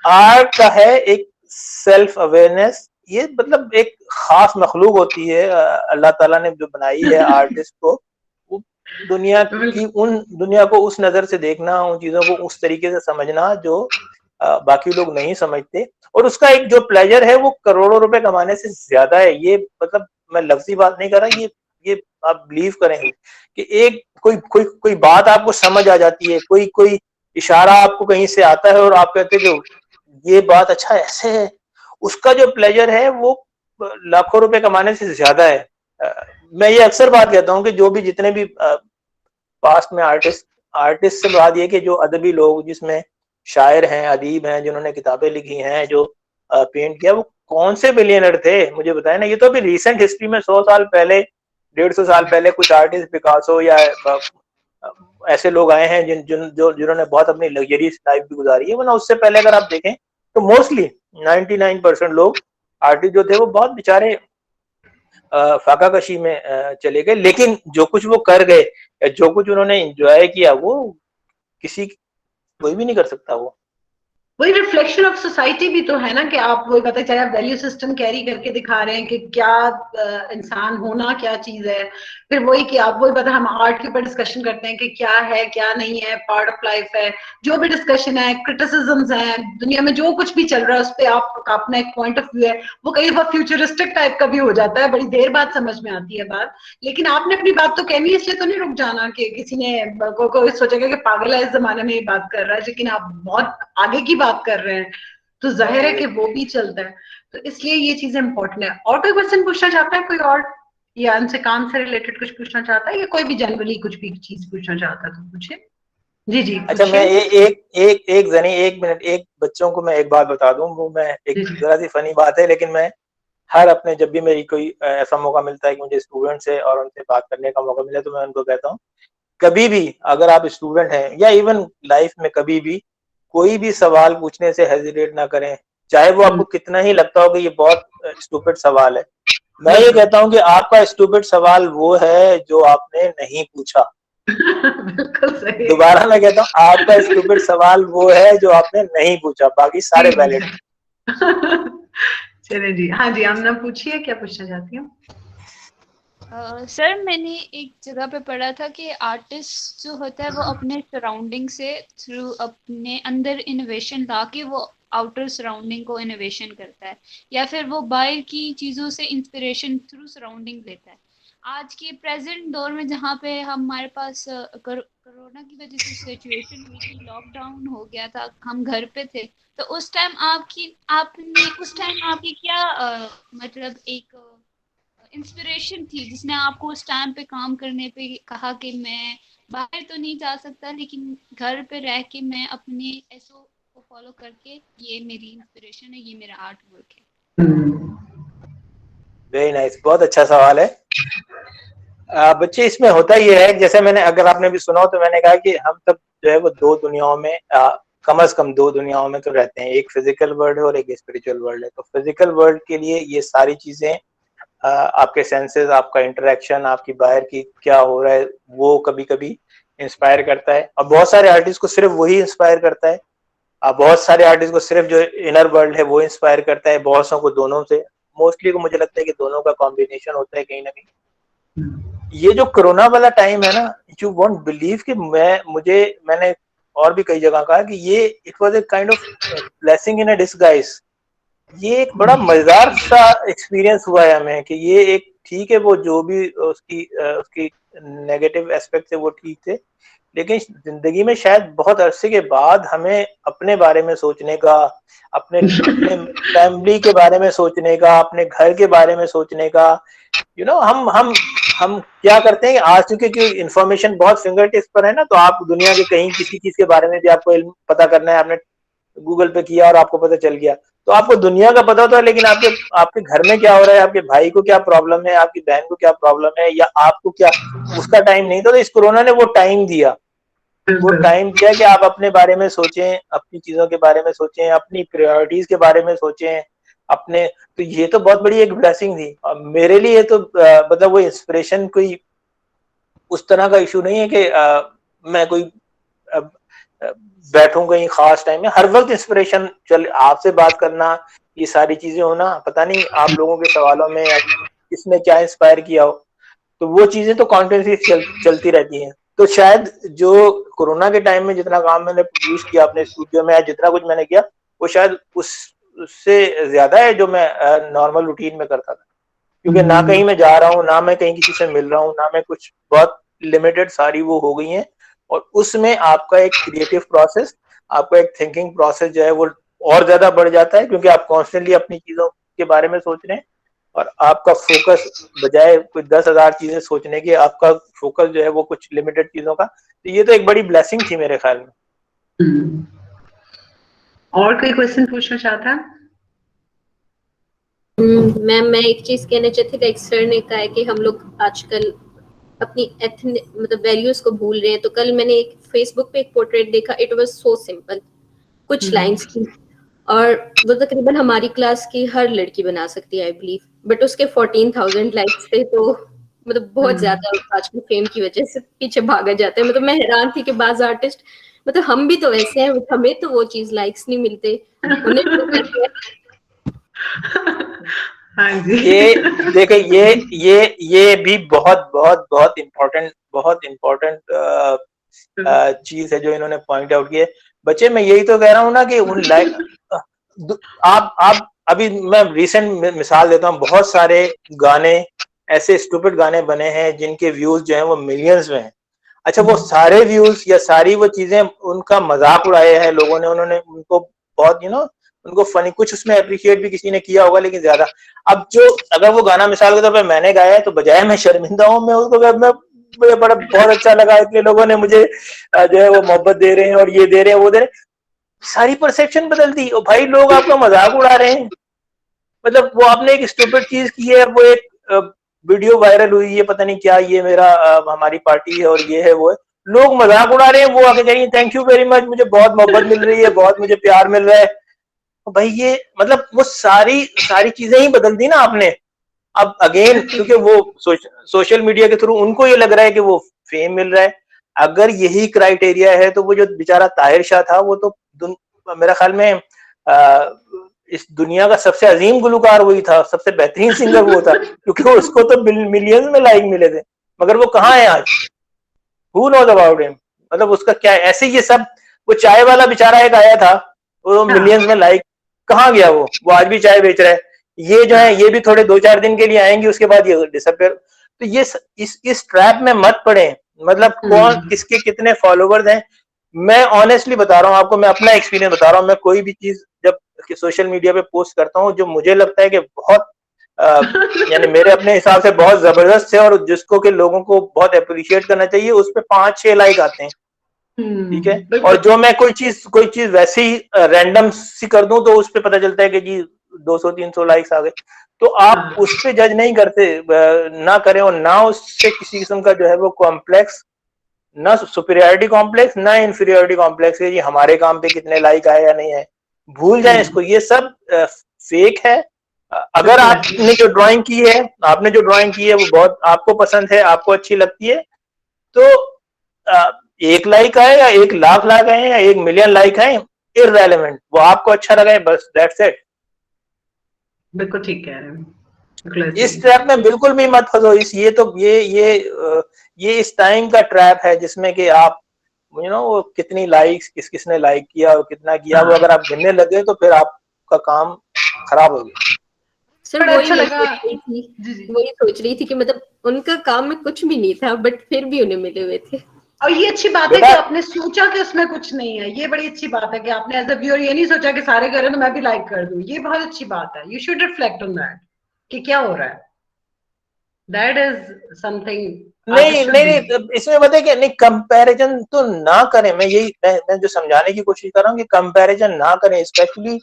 आर्ट का है एक सेल्फ अवेयरनेस, ये मतलब एक खास मखलूक होती है अल्लाह ताला ने जो बनाई है आर्टिस्ट को, वो दुनिया को उस नजर से देखना, उन चीजों को उस तरीके से समझना जो बाकी लोग नहीं समझते, और उसका एक जो प्लेजर है वो करोड़ों रुपए कमाने से ज्यादा है। ये मतलब मैं लफ्जी बात नहीं कर रहा, ये आप बिलीव करें कि एक कोई बात आपको समझ आ जाती है, कोई इशारा आपको कहीं से आता है और आप कहते हो ये बात अच्छा ऐसे है, उसका जो प्लेजर है वो लाखों रुपए कमाने से ज्यादा है। मैं ये अक्सर बात कहता हूँ कि जो भी जितने भी पास्ट में आर्टिस्ट से बात ये कि जो अदबी लोग जिसमें शायर हैं, अदीब हैं, जिन्होंने किताबें लिखी हैं, जो पेंट किया, वो कौन से बिलियनर थे मुझे बताएं ना। ये तो अभी रिसेंट हिस्ट्री में 100 साल पहले, 150 साल पहले कुछ आर्टिस्ट पिकासो या ऐसे लोग आए हैं जिन्होंने बहुत अपनी लग्जरियस लाइफ भी गुजारी है। वरना उससे पहले अगर आप देखें तो मोस्टली 99% लोग आर्टिस्ट जो थे वो बहुत बेचारे फाका कशी में चले गए। लेकिन जो कुछ वो कर गए, जो कुछ उन्होंने एंजॉय किया, वो कोई भी नहीं कर सकता। वो वही रिफ्लेक्शन ऑफ सोसाइटी भी तो है ना, कि आप वही पता चाहे आप वैल्यू सिस्टम कैरी करके दिखा रहे हैं कि क्या इंसान होना क्या चीज है। फिर वही कि आप वही पता, हम आर्ट के ऊपर डिस्कशन करते हैं कि क्या है क्या नहीं है, पार्ट ऑफ लाइफ है। जो भी डिस्कशन है, क्रिटिसिज्म्स हैं, दुनिया में जो कुछ भी चल रहा है उस पर आपका अपना एक पॉइंट ऑफ व्यू है। वो कई बार फ्यूचरिस्टिक टाइप का भी हो जाता है, बड़ी देर बाद समझ में आती है बात। लेकिन आपने अपनी बात तो कहनी, इसलिए तो नहीं रुक जाना कि किसी ने कोई सोचेगा कि पागल है इस जमाने में ये बात कर रहा है, लेकिन आप बहुत आगे की बात कर रहे हैं तो जाहिर है कि वो भी चलता है। तो इसलिए ये चीजें इंपॉर्टेंट है। और कोई क्वेश्चन पूछना चाहता है कोई और, या उनसे काम से रिलेटेड कुछ पूछना चाहता है, या कोई भी जनरली कुछ भी चीज पूछना चाहता है तो पूछे। जी जी अच्छा, मैं एक मिनट, एक बच्चों को मैं एक बात बता दूं। वो मैं एक जरा सी फनी बात है, लेकिन मैं हर अपने जब भी मेरी कोई ऐसा मौका मिलता है कि मुझे स्टूडेंट से और उनसे बात करने का मौका मिले, तो मैं उनको कहता हूँ कभी भी अगर आप स्टूडेंट हैं या इवन लाइफ में कभी भी कोई भी सवाल पूछने से हेजिटेट ना करें, चाहे वो आपको कितना ही लगता हो कि ये बहुत स्टूपिड सवाल है। मैं ये कहता हूँ कि आपका स्टूपिड सवाल वो है जो आपने नहीं पूछा। बिल्कुल सही। दोबारा मैं कहता हूँ, आपका स्टूपिड सवाल वो है जो आपने नहीं पूछा, बाकी सारे वैलिड। चलिए जी, हाँ जी, आमना पूछिए, क्या पूछना चाहती हूँ। सर मैंने एक जगह पे पढ़ा था कि आर्टिस्ट जो होता है वो अपने सराउंडिंग से थ्रू अपने अंदर इनोवेशन ला के वो आउटर सराउंडिंग को इनोवेशन करता है, या फिर वो बाहर की चीज़ों से इंस्पिरेशन थ्रू सराउंडिंग लेता है। आज के प्रेजेंट दौर में जहाँ पे हमारे पास कोरोना की वजह से सिचुएशन हुई थी, लॉकडाउन हो गया था, हम घर पे थे, तो उस टाइम आपकी क्या मतलब एक इंस्पिरेशन थी जिसने आपको उस टाइम पे काम करने पे कहा कि मैं बाहर तो नहीं जा सकता लेकिन घर पे रह के मैं अपने एसओ को फॉलो करके, ये मेरी इंस्पिरेशन है, ये मेरा आर्ट वर्क है। वेरी नाइस, बहुत अच्छा सवाल है। बच्चे, इसमें होता ये है, जैसे मैंने, अगर आपने भी सुना हो तो मैंने कहा कि हम सब जो है वो दो दुनियाओं में, कम से कम दो दुनियाओं में तो रहते हैं। एक फिजिकल वर्ल्ड है और एक स्पिरिचुअल वर्ल्ड है। तो फिजिकल वर्ल्ड के लिए ये सारी चीजें, आपके सेंसेस, आपका इंटरेक्शन, आपकी बाहर की क्या हो रहा है, वो कभी कभी इंस्पायर करता है। और बहुत सारे आर्टिस्ट को सिर्फ वही इंस्पायर करता है। बहुत सारे आर्टिस्ट को सिर्फ जो इनर वर्ल्ड है वो इंस्पायर करता है। बहुत सौ को दोनों से, मोस्टली को मुझे लगता है कि दोनों का कॉम्बिनेशन होता है कहीं ना कहीं। ये जो कोरोना वाला टाइम है ना, यू वोंट बिलीव कि मैंने और भी कई जगह कहा कि ये it was a kind of blessing in a disguise. ये एक बड़ा मजेदार सा एक्सपीरियंस हुआ है हमें कि ये एक, ठीक है, वो जो भी उसकी नेगेटिव एस्पेक्ट थे वो ठीक थे, लेकिन जिंदगी में शायद बहुत अरसे के बाद हमें अपने बारे में सोचने का, अपने फैमिली के बारे में सोचने का, अपने घर के बारे में सोचने का, हम क्या करते हैं आज, क्योंकि इंफॉर्मेशन बहुत फिंगर टिप्स पर है ना, तो आप दुनिया के कहीं किसी चीज के बारे में भी आपको पता करना है, आपने गूगल पे किया और आपको पता चल गया। तो आपको दुनिया का पता होता है, लेकिन आपके घर में क्या हो रहा है, आपके भाई को क्या प्रॉब्लम है, आपकी बहन को क्या प्रॉब्लम है, या आपको क्या, उसका टाइम नहीं था। तो इस कोरोना ने वो टाइम दिया कि आप अपने बारे में सोचें, अपनी चीजों के बारे में सोचें, अपनी प्रायोरिटीज के बारे में सोचें अपने। तो ये तो बहुत बड़ी एक ब्लेसिंग थी मेरे लिए। तो मतलब वो इंस्पिरेशन कोई उस तरह का इशू नहीं है कि मैं कोई बैठूं कहीं खास टाइम में। हर वक्त इंस्पिरेशन आपसे बात करना, ये सारी चीजें होना, पता नहीं आप लोगों के सवालों में किसने क्या इंस्पायर किया हो, तो वो चीजें तो कॉन्टिन्यूसली चलती रहती हैं। तो शायद जो कोरोना के टाइम में जितना काम मैंने प्रोड्यूस किया अपने स्टूडियो में, जितना कुछ मैंने किया, वो शायद उससे ज्यादा है जो मैं नॉर्मल रूटीन में करता था। क्योंकि ना कहीं मैं जा रहा हूँ, ना मैं कहीं किसी से मिल रहा हूँ, ना मैं कुछ, बहुत लिमिटेड सारी वो हो गई हैं। और उसमें आपका एक क्रिएटिव प्रोसेस, आपका एक थिंकिंग प्रोसेस जो है वो और ज्यादा बढ़ जाता है, क्योंकि आप कॉन्स्टेंटली अपनी चीजों के बारे में सोच रहे हैं। और आपका फोकस बजाय कुछ 10,000 चीजें सोचने की, आपका फोकस जो है वो कुछ लिमिटेड चीजों का, तो ये तो एक बड़ी ब्लेसिंग थी मेरे ख्याल में। और कोई क्वेश्चन पूछना चाहता है? मैम मैं एक चीज कहना चाहती थी, सर ने कहा है कि हम लोग आजकल अपनी मतलब वैल्यूज को भूल रहे हैं। तो कल मैंने एक फेसबुक पे एक पोर्ट्रेट देखा, इट वाज सो सिंपल, कुछ लाइंस की, और वो तकरीबन हमारी क्लास की हर लड़की बना सकती है आई बिलीव, बट उसके 14,000 लाइक्स थे। तो मतलब बहुत ज्यादा आजकल फेम की वजह से पीछे भागा जाता है। मतलब मैं हैरान थी कि बाज आर्टिस्ट, मतलब हम भी तो वैसे हैं, हमें तो वो चीज लाइक्स नहीं मिलते, उन्हें तो करते हैं। हाँ जी। ये देखे, ये भी बहुत बहुत बहुत इम्पोर्टेंट चीज है जो इन्होंने पॉइंट आउट की है। बच्चे, मैं यही तो कह रहा हूँ ना कि उन आप अभी मैं रिसेंट मिसाल देता हूँ, बहुत सारे गाने ऐसे स्टूपिड गाने बने हैं जिनके व्यूज जो हैं वो मिलियंस में हैं। अच्छा, वो सारे व्यूज या सारी वो चीजें, उनका मजाक उड़ाया है लोगों ने, उन्होंने उनको बहुत उनको फनी, कुछ उसमें अप्रिशिएट भी किसी ने किया होगा, लेकिन ज्यादा। अब जो अगर वो गाना मिसाल के तौर पर मैंने गाया है, तो बजाय मैं शर्मिंदा हूँ, मैं उसको मैं मुझे बड़ा बहुत अच्छा लगा, इसलिए लोगों ने मुझे जो है वो मोहब्बत दे रहे हैं और ये दे रहे हैं वो दे रहे हैं, सारी परसेप्शन बदल दी। और भाई, लोग आपका मजाक उड़ा रहे हैं। मतलब वो आपने एक स्टूपिड चीज की है, वो एक वीडियो वायरल हुई है, पता नहीं क्या, ये मेरा हमारी पार्टी है और ये है वो है, लोग मजाक उड़ा रहे हैं, वो आके कह रही है थैंक यू वेरी मच, मुझे बहुत मोहब्बत मिल रही है, बहुत मुझे प्यार मिल रहा है। भाई ये मतलब वो सारी सारी चीजें ही बदल दी ना आपने। अब अगेन, क्योंकि वो सोशल मीडिया के थ्रू उनको ये लग रहा है कि वो फेम मिल रहा है। अगर यही क्राइटेरिया है तो वो जो बेचारा ताहिर शाह था, वो तो मेरा ख्याल में इस दुनिया का सबसे अजीम गुलकार वही था, सबसे बेहतरीन सिंगर वो था, क्योंकि उसको तो मिलियंस में लाइक मिले थे। मगर वो कहाँ है आज? Who knows about him? मतलब उसका क्या है? ऐसे ये सब, वो चाय वाला बेचारा एक आया था, वो मिलियंस में लाइक, कहाँ गया वो आज भी चाय बेच रहा है। ये जो है, ये भी थोड़े 2-4 दिन के लिए आएंगे, उसके बाद ये डिसअपियर। तो ये इस ट्रैप में मत पड़े। मतलब कौन किसके कितने फॉलोवर्स हैं, मैं ऑनेस्टली बता रहा हूँ आपको, मैं अपना एक्सपीरियंस बता रहा हूँ। मैं कोई भी चीज जब सोशल मीडिया पे पोस्ट करता हूँ, जो मुझे लगता है कि बहुत यानी मेरे अपने हिसाब से बहुत जबरदस्त है और जिसको कि लोगों को बहुत अप्रिशिएट करना चाहिए, उस पे 5-6 लाइक आते हैं, ठीक है। और जो मैं कोई चीज वैसे ही रैंडम सी कर दूं, तो उस पे पता चलता है कि जी 200-300 लाइक्स आ गए। तो आप उस पे जज नहीं करते, ना करें, और ना उससे किसी किस्म का जो है वो कॉम्प्लेक्स, ना सुपीरियरिटी कॉम्प्लेक्स, ना इंफीरियरिटी कॉम्प्लेक्स है जी हमारे काम पे कितने लाइक आए या नहीं आए। भूल जाए इसको, ये सब फेक है। अगर आपने जो ड्राइंग की है, वो बहुत आपको पसंद है, आपको अच्छी लगती है, तो 1 लाइक आए या 1 लाख लाइक आए या 1 मिलियन लाइक आए, इररेलेवेंट, वो आपको अच्छा लगा है, बस दैट्स इट। बिल्कुल ठीक कह रहे हैं। इस ट्रैप में बिल्कुल भी मत फंसो। ये तो ये इस टाइम का ट्रैप है जिसमें कि आप वो कितनी लाइक्स, किसने लाइक किया और कितना किया, वो अगर आप गिनने लगे तो फिर आपका काम खराब हो गया। सर वही सोच रही थी कि मतलब उनका काम में कुछ भी नहीं था, बट फिर भी उन्हें मिले हुए थे। और ये अच्छी बात है कि आपने सोचा कि उसमें कुछ नहीं है। ये बड़ी अच्छी बात है कि आपने एज अ व्यूअर ये नहीं सोचा कि सारे कर रहे हैं तो मैं भी लाइक कर दूं। ये बहुत अच्छी बात है। You should reflect on that कि क्या हो रहा है। That is something. नहीं, इसमें बताए कि नहीं, कंपैरिजन तो ना करें। मैं जो समझाने की कोशिश कर रहा हूँ कि कंपैरिजन ना करें, स्पेशली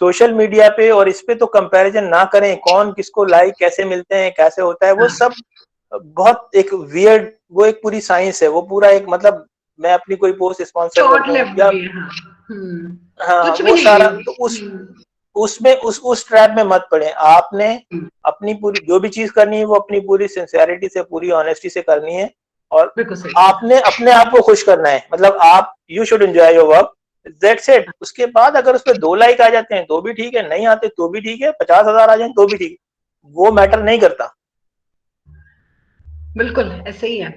सोशल मीडिया पे, और इस पे तो कंपैरिजन ना करें। कौन किसको लाइक कैसे मिलते हैं, कैसे होता है, वो सब बहुत एक वियर्ड, वो एक पूरी साइंस है, वो पूरा एक, मतलब मैं अपनी कोई पोस्ट स्पॉन्सर करता हूँ या हाँ, वो सारा, तो उसमें उस ट्रैप में मत पड़े। आपने अपनी पूरी जो भी चीज करनी है वो अपनी पूरी सिंसियरिटी से, पूरी ऑनेस्टी से करनी है, और आपने अपने आप को खुश करना है। मतलब आप you should enjoy your work, that's it. उसके बाद अगर उस पर 2 लाइक आ जाते हैं तो भी ठीक है, नहीं आते तो भी ठीक है, 50,000 आ जाए तो भी ठीक है, वो मैटर नहीं करता। बिल्कुल ऐसे ही है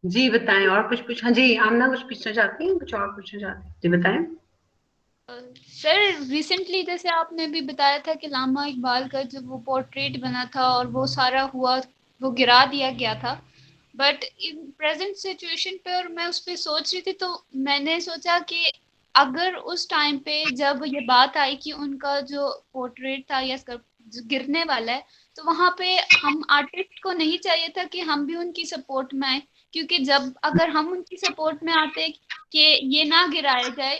जी। बताएं और कुछ हाँ जी, आमना कुछ पूछना चाहती हैं, कुछ और पूछना चाहती हैं जी, बताएं। सर रिसेंटली जैसे आपने भी बताया था कि लामा इकबाल का जब वो पोर्ट्रेट बना था और वो सारा हुआ, वो गिरा दिया गया था, बट इन प्रेजेंट सिचुएशन पे, और मैं उस पर सोच रही थी, तो मैंने सोचा कि अगर उस टाइम पे जब ये बात आई कि उनका जो पोर्ट्रेट था या गिरने वाला है, तो वहां पे हम आर्टिस्ट को नहीं चाहिए था कि हम भी उनकी सपोर्ट में आए, क्योंकि जब अगर हम उनकी सपोर्ट में आते कि ये ना गिराया जाए,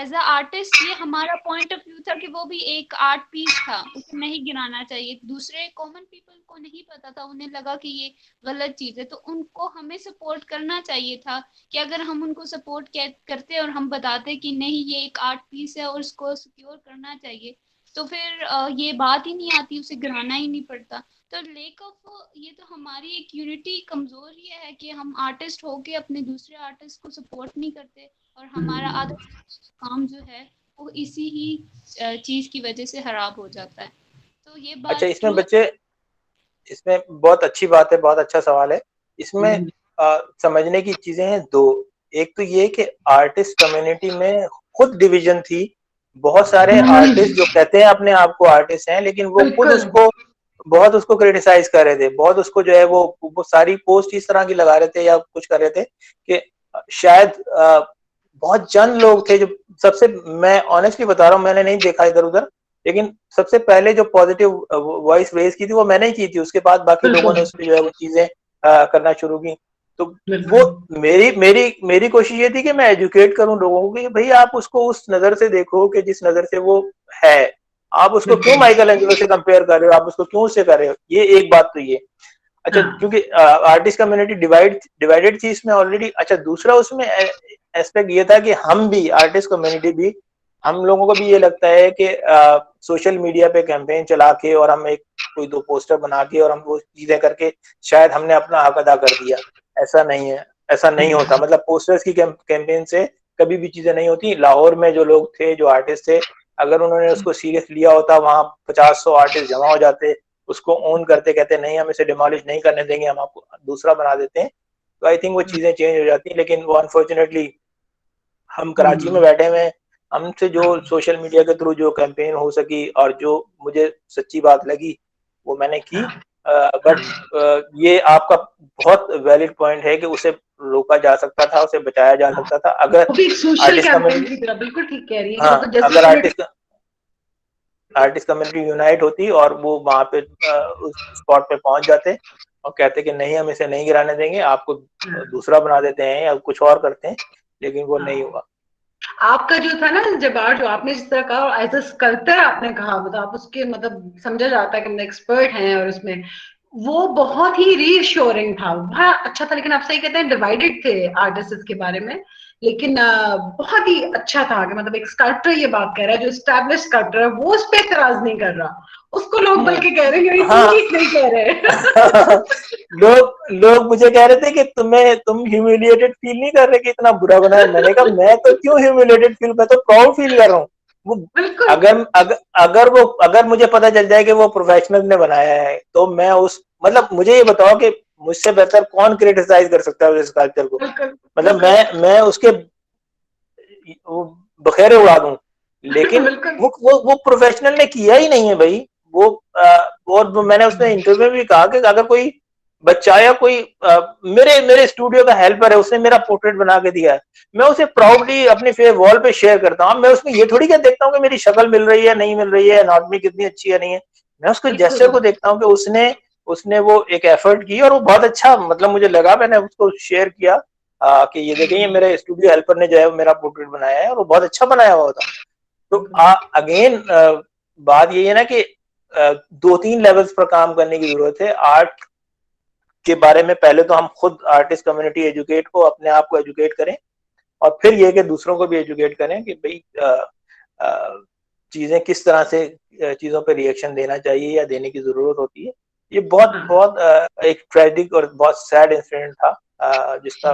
एज अ आर्टिस्ट ये हमारा पॉइंट ऑफ व्यू था कि वो भी एक आर्ट पीस था, उसे नहीं गिराना चाहिए। दूसरे कॉमन पीपल को नहीं पता था, उन्हें लगा कि ये गलत चीज है, तो उनको हमें सपोर्ट करना चाहिए था कि अगर हम उनको सपोर्ट करते और हम बताते कि नहीं ये एक आर्ट पीस है और उसको सिक्योर करना चाहिए, तो फिर ये बात ही नहीं आती, उसे गिराना ही नहीं पड़ता। तो लेक ऑफ ये तो हमारी एक यूनिटी कमजोर ही है कि हम आर्टिस्ट होके अपने दूसरे आर्टिस्ट को सपोर्ट नहीं करते, और हमारा आधा काम जो है वो इसी ही चीज की वजह से खराब हो जाता है। तो ये अच्छा, बात इसमें ट्रू। बच्चे, इसमें बहुत अच्छी बात है, बहुत अच्छा सवाल है। इसमें समझने की चीजें हैं दो। एक तो ये कि आर्टिस्ट कम्युनिटी में खुद डिवीजन थी। बहुत सारे आर्टिस्ट जो कहते हैं अपने आप को आर्टिस्ट हैं, लेकिन वो खुद उसको बहुत उसको क्रिटिसाइज कर रहे थे, बहुत उसको जो है वो सारी पोस्ट इस तरह की लगा रहे थे या कुछ कर रहे थे कि शायद बहुत चंद लोग थे जो सबसे, मैं ऑनेस्टली बता रहा हूँ, मैंने नहीं देखा इधर उधर, लेकिन सबसे पहले जो पॉजिटिव वॉइस रेज की थी वो मैंने ही की थी। उसके बाद बाकी लोगों ने उस पर जो है वो चीजें करना शुरू की। तो वो मेरी कोशिश ये थी कि मैं एजुकेट करूं लोगों को कि भाई आप उसको उस नजर से देखो कि जिस नजर से वो है। आप उसको क्यों माइकल एंजेलो से कंपेयर कर रहे हो, आप उसको क्यों उससे कर रहे हो, ये एक बात तो ये। अच्छा, क्योंकि आर्टिस्ट कम्युनिटी डिवाइडेड थी इसमें ऑलरेडी। अच्छा, दूसरा उसमें एस्पेक्ट ये था कि हम भी आर्टिस्ट कम्युनिटी भी, हम लोगों को भी ये लगता है कि सोशल मीडिया पे कैंपेन चला के और हम एक कोई दो पोस्टर बना के और हम वो चीजें करके शायद हमने अपना हक अदा कर दिया। ऐसा नहीं है, ऐसा नहीं होता। मतलब पोस्टर्स की कैंपेन से कभी भी चीजें नहीं होती। लाहौर में जो लोग थे, जो आर्टिस्ट थे, अगर उन्होंने उसको सीरियस लिया होता, वहां 50-100 आर्टिस्ट जमा हो जाते, उसको ओन करते, कहते नहीं हम इसे डिमोलिश नहीं करने देंगे, हम आपको दूसरा बना देते हैं, तो आई थिंक वो चीजें चेंज हो जाती। लेकिन वो अनफॉर्चुनेटली हम कराची में बैठे हुए हैं, हमसे जो सोशल मीडिया के थ्रू जो कैंपेन हो सकी और जो मुझे सच्ची बात लगी वो मैंने की। बट ये आपका बहुत वैलिड पॉइंट है कि उसे रोका जा सकता था, उसे बचाया जा सकता था अगर सोशल आर्टिस्ट कैंपेन कम्युनिटी, की तरह। बिल्कुल ठीक कह रही है, हाँ, मतलब अगर जैसे आर्टिस्ट कम्युनिटी यूनाइट होती और वो वहां पे उस स्पॉट पे पहुंच जाते और कहते कि नहीं हम इसे नहीं गिराने देंगे, आपको दूसरा बना देते हैं या कुछ और करते हैं, लेकिन वो नहीं हुआ। आपका जो था ना जवाब, जो आपने जिस तरह कहा एज अ स्कल्पटर आपने कहा, मतलब आप उसके मतलब समझा जाता है कि हम एक्सपर्ट हैं, और उसमें वो बहुत ही रीअश्योरिंग था, बहुत अच्छा था। लेकिन आप सही कहते हैं, डिवाइडेड थे आर्टिस्ट के बारे में, लेकिन बहुत ही अच्छा था कि मतलब एक स्कल्पटर ये बात कह रहा है, जो स्टैब्लिश स्कल्पटर है, वो उस पर एतराज नहीं कर रहा, उसको लोग बल्कि कह रहे हैं तुम ठीक नहीं कह रहे। लोग मुझे कह रहे थे कि तुम ह्यूमिलिएटेड फील नहीं कर रहे कि इतना बुरा बना है। मैंने कहा मैं तो क्यों ह्यूमिलिएटेड फील, मैं तो प्राउड फील कर रहा हूँ। वो अगर मुझे पता चल जाए कि वो प्रोफेशनल ने बनाया है, तो मैं उस, मतलब मुझे ये बताओ कि मुझसे बेहतर कौन क्रिटिसाइज कर सकता है उस स्कल्पचर को। मतलब मैं उसके बखेरे उड़ा दूं, लेकिन वो प्रोफेशनल ने किया ही नहीं है भाई। वो और मैंने उसमें इंटरव्यू में भी कहा कि अगर कोई बच्चा या कोई मेरे स्टूडियो का हेल्पर है, उसने मेरा पोर्ट्रेट बना के दिया है, मैं उसे प्राउडली अपने वॉल पे शेयर करता हूँ। मैं उसमें ये थोड़ी क्या देखता हूँ कि मेरी शक्ल मिल रही है नहीं मिल रही है, एनाटॉमी कितनी अच्छी है नहीं है। मैं उसके जेस्चर को देखता हूँ कि उसने वो एक एफर्ट की और वो बहुत अच्छा, मतलब मुझे लगा, मैंने उसको शेयर किया कि ये देखें, ये मेरे स्टूडियो हेल्पर ने जो है मेरा पोर्ट्रेट बनाया है और वो बहुत अच्छा बनाया हुआ था। तो अगेन बात ये है ना कि 2-3 लेवल्स पर काम करने की जरूरत है। आर्ट के बारे में पहले तो हम खुद आर्टिस्ट कम्युनिटी एजुकेट को, अपने आप को एजुकेट करें, और फिर ये कि दूसरों को भी एजुकेट करें कि भाई चीजें किस तरह से, चीजों पे रिएक्शन देना चाहिए या देने की जरूरत होती है। ये बहुत एक ट्रेजिक और बहुत सैड इंसिडेंट था जिसका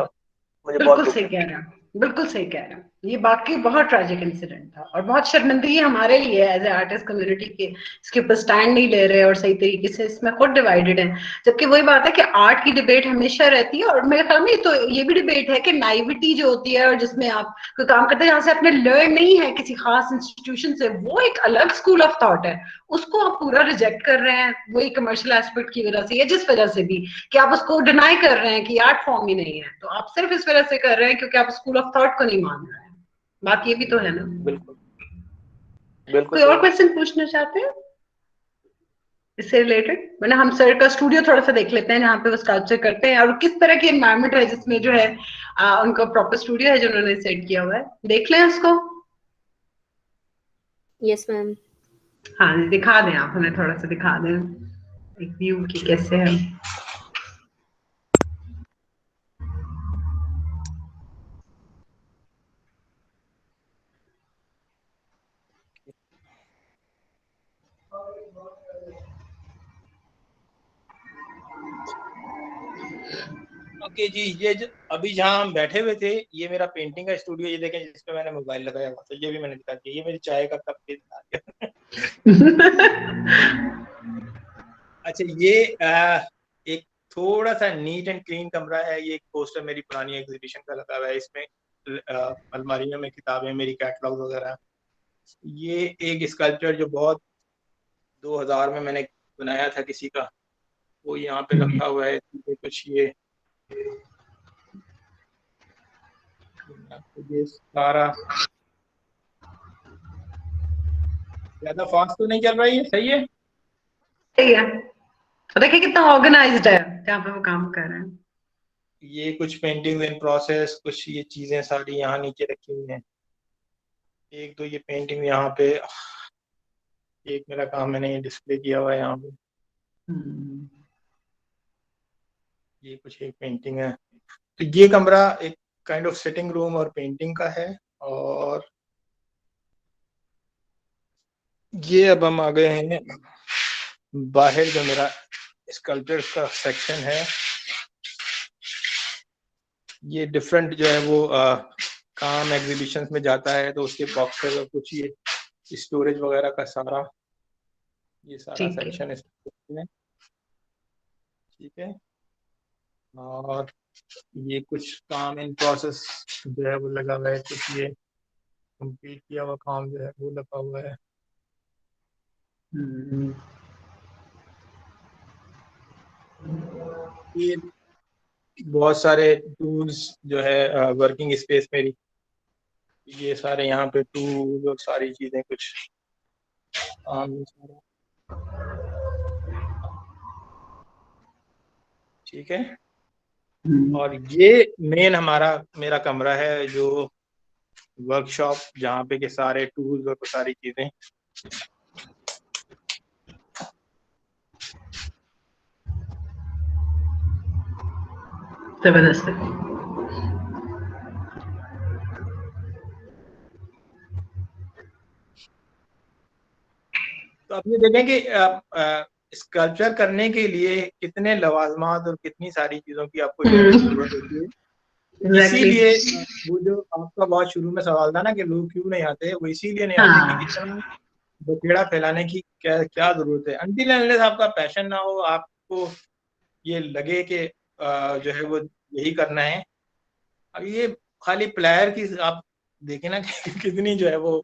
मुझे बहुत दुख है। बिल्कुल सही कह रहे हैं। ये बाकी बहुत ट्रैजिक इंसिडेंट था, और बहुत शर्मिंदगी हमारे लिए एज ए आर्टिस्ट कम्युनिटी के, इसके ऊपर स्टैंड नहीं ले रहे और सही तरीके से इसमें खुद डिवाइडेड है। जबकि वही बात है कि आर्ट की डिबेट हमेशा रहती है, और मेरे ख्याल में तो ये भी डिबेट है कि नाइविटी जो होती है, और जिसमें आप कोई काम करते हैं जहाँ से आपने लर्न नहीं है किसी खास इंस्टीट्यूशन से, वो एक अलग स्कूल ऑफ थॉट है, उसको आप पूरा रिजेक्ट कर रहे हैं वही कमर्शियल एस्पेक्ट की वजह से, या जिस वजह से भी कि आप उसको डिनाई कर रहे हैं कि आर्ट फॉर्म ही नहीं है, तो आप सिर्फ इस वजह से कर रहे हैं क्योंकि आप स्कूल ऑफ थॉट को नहीं मान रहे हैं। बात ये भी तो है ना। बिल्कुल बिल्कुल। कोई और क्वेश्चन पूछना चाहते हैं? इससे रिलेटेड, वरना हम सर का स्टूडियो थोड़ा सा देख लेते हैं जहाँ पे वो स्कल्पचर करते हैं और किस तरह की एनवायरनमेंट है जिसमें जो है उनका प्रॉपर स्टूडियो है जो उन्होंने सेट किया हुआ है। देख लें उसको। Yes ma'am. हाँ दिखा दें, आप हमें थोड़ा सा दिखा दें एक व्यू की कैसे है। ओके जी, ये अभी जहाँ हम बैठे हुए थे ये मेरा पेंटिंग का स्टूडियो, ये देखें जिसपे मैंने मोबाइल लगाया हुआ था, ये भी मैंने दिखा दिया, ये मेरी चाय का कप भी दिखा दिया। अच्छा ये एक थोड़ा सा नीट एंड क्लीन कमरा है, ये एक पोस्टर मेरी पुरानी एग्जीबिशन का लगा हुआ है, इसमें अलमारियों में किताबें, मेरी कैटलॉग वगैरह। ये एक स्कल्पचर जो बहुत 2000 में मैंने बनाया था किसी का, वो यहाँ पे रखा हुआ है। कुछ ये सारा ज्यादा फास्ट तो नहीं चल रहा है, ये सही है। सही है, तो देखिए कितना ऑर्गेनाइज्ड है जहाँ पे वो काम कर रहे हैं। ये कुछ पेंटिंग इन प्रोसेस, कुछ ये चीजें सारी यहाँ नीचे रखी हुई हैं। एक तो ये पेंटिंग यहाँ पे, एक मेरा काम मैंने ये डिस्प्ले किया हुआ है यहाँ पे। ये कुछ एक पेंटिंग है। तो ये कमरा एक काइंड ऑफ सिटिंग रूम और पेंटिंग का है। और ये अब हम आ गए हैं बाहर, जो मेरा स्कल्पचर का सेक्शन है। ये डिफरेंट जो है वो काम एग्जीबिशंस में जाता है तो उसके बॉक्सेस और कुछ ये स्टोरेज वगैरह का सारा, ये सारा सेक्शन है। ठीक है। और ये कुछ काम इन प्रोसेस जो है वो लगा हुआ है, कुछ ये कंप्लीट किया हुआ काम जो है वो लगा हुआ है। ये बहुत सारे टूल्स जो है वर्किंग स्पेस मेरी, ये सारे यहाँ पे टूल्स और सारी चीजें कुछ ठीक है। और ये मेन मेरा कमरा है जो वर्कशॉप, जहाँ पे के सारे टूल्स और सारी चीजें। जबरदस्त। तो अब ये देखें कि स्कल्पचर करने के लिए कितने लवाजमात और कितनी सारी चीजों की आपको जरूरत होती है। इसीलिए वो जो आपका बहुत शुरू में सवाल था ना कि लोग क्यों नहीं आते, वो इसीलिए नहीं आते कि इतना बखेड़ा फैलाने की क्या जरूरत है। अनटिल अनलेस आपका पैशन ना हो, आपको ये लगे कि जो है वो यही करना है। अब ये खाली प्लेयर की आप देखें ना कितनी जो है वो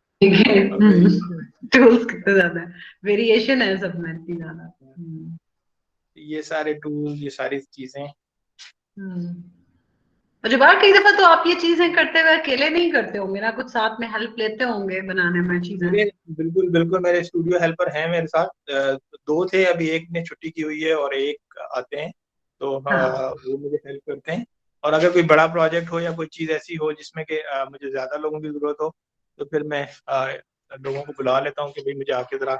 टूल्स कितने ज्यादा वेरिएशन है सब में, इतनी ज्यादा। ये सारे टूल्स, ये सारी चीजें। जुबार कई दफा तो आप ये चीजें करते हुए अकेले नहीं करते होंगे ना, कुछ साथ में हेल्प लेते होंगे बनाने में चीजें? बिल्कुल बिल्कुल, मेरे स्टूडियो हेल्पर हैं मेरे साथ। 2 थे, अभी एक ने छुट्टी की हुई है और एक आते हैं, तो वो मुझे हेल्प करते हैं। और अगर कोई बड़ा प्रोजेक्ट हो या कोई चीज ऐसी हो जिसमें कि मुझे ज्यादा लोगों की जरूरत हो, तो फिर मैं लोगों को बुला लेता हूँ कि भाई मुझे आके जरा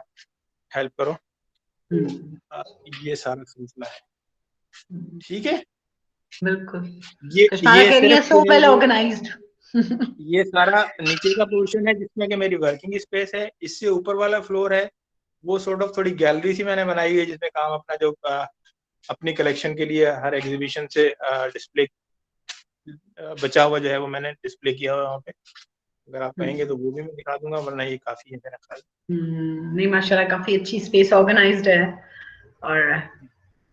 हेल्प करो। ये सारा सिलसिला है। ठीक है, बिल्कुल। ये सो वेल ऑर्गेनाइज्ड। ये सारा नीचे का पोर्शन है जिसमें कि मेरी वर्किंग स्पेस है। इससे ऊपर वाला फ्लोर है वो सॉर्ट ऑफ थोड़ी गैलरी सी मैंने बनाई हुई है, जिसमें काम अपना जो अपनी कलेक्शन के लिए हर एग्जीबिशन से डिस्प्ले बचा हुआ जो है वो मैंने डिस्प्ले किया हुआ वहाँ पे। अगर आप कहेंगे तो वो भी मैं दिखा दूंगा, वरना ये काफी है मेरा ख्याल। नहीं माशाल्लाह काफी अच्छी स्पेस ऑर्गेनाइज्ड है और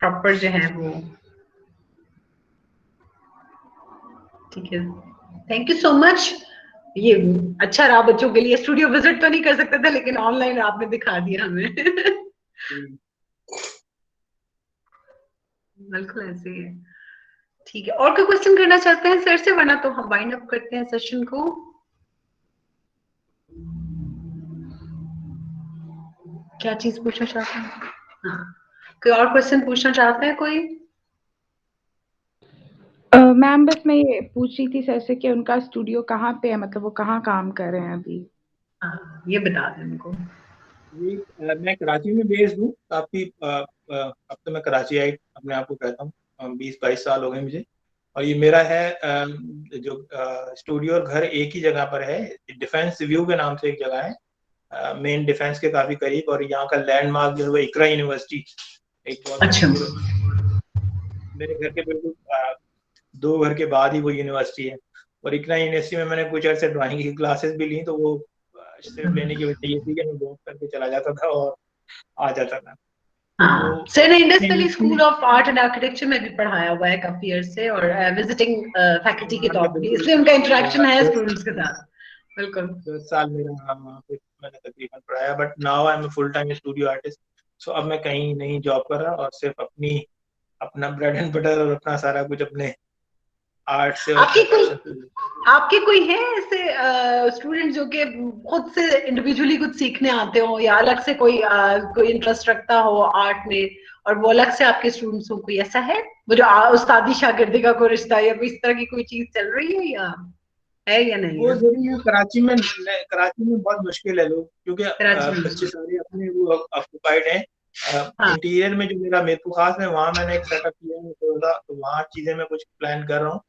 प्रॉपर जो है वो। ठीक है, थैंक यू सो मच। ये अच्छा रहा बच्चों के लिए, स्टूडियो विजिट तो नहीं कर सकते थे लेकिन ऑनलाइन आपने दिखा दिया हमें। बिल्कुल ऐसे ही है। ठीक है, और कोई क्वेश्चन करना चाहते हैं सर से, वरना तो हम वाइंड अप करते हैं सेशन को। क्या चीज पूछना चाहते हैं? हाँ, कोई और क्वेश्चन पूछना चाहते हैं कोई? मैम बस मैं ये पूछ रही थी सर से कि उनका स्टूडियो कहाँ पे है, मतलब वो कहाँ काम कर रहे हैं अभी? हाँ, ये बता दें उनको। मैं कराची में बेस्ड हूँ काफी। अब तो मैं कराची आई अपने आप को कहता हूँ, 20-22 साल हो गए मुझे। और ये मेरा है जो स्टूडियो और घर एक ही जगह पर है। डिफेंस व्यू के नाम से एक जगह है, मेन डिफेंस के काफी करीब। और यहाँ का लैंडमार्क जो है वो इकरा यूनिवर्सिटी, एक बहुत अच्छा। मेरे घर के बिल्कुल 2 घर के बाद ही वो यूनिवर्सिटी है। और इकरा यूनिवर्सिटी में मैंने कुछ अर्से ड्राइंग की क्लासेस भी ली, तो वो सिर्फ लेने की वजह ये थी कि मैं ड्रॉप करके चला जाता था और आ जाता था। हाँ, सर ने Indus valley school of art and architecture में भी पढ़ाया हुआ है काफी ईयर से, और विजिटिंग फैकल्टी के तौर पे, इसलिए उनका इंटरेक्शन है स्टूडेंट्स के साथ। बिल्कुल 10 साल मेरा वहाँ पे मैंने तकरीबन पढ़ाया। But now I am full time studio artist. So अब मैं कहीं नहीं जॉब कर रहा और सिर्फ अपना ब्रेड एंड बटर और अपना सारा कुछ अपने आर्ट से और आपके कोई है ऐसे स्टूडेंट जो कि खुद से इंडिविजुअली कुछ सीखने आते हो, या अलग से कोई इंटरेस्ट रखता हो आर्ट में, और वो अलग से आपके स्टूडेंट्स हो? कोई ऐसा है वो जो उस्तादी शागिर्दी का कोई रिश्ता या कोई इस तरह की कोई चीज चल रही है, या है या नहीं वो है? जरूरी है। कराची में बहुत मुश्किल है लोग, क्योंकि बच्चे सारे अपने वो ऑक्युपाइड हैं। इंटीरियर में जो मेरा मेरे खास है, वहाँ मैंने एक सेटअप किया है थोड़ा, तो वहाँ चीजें मैं कुछ प्लान कर रहा हूँ।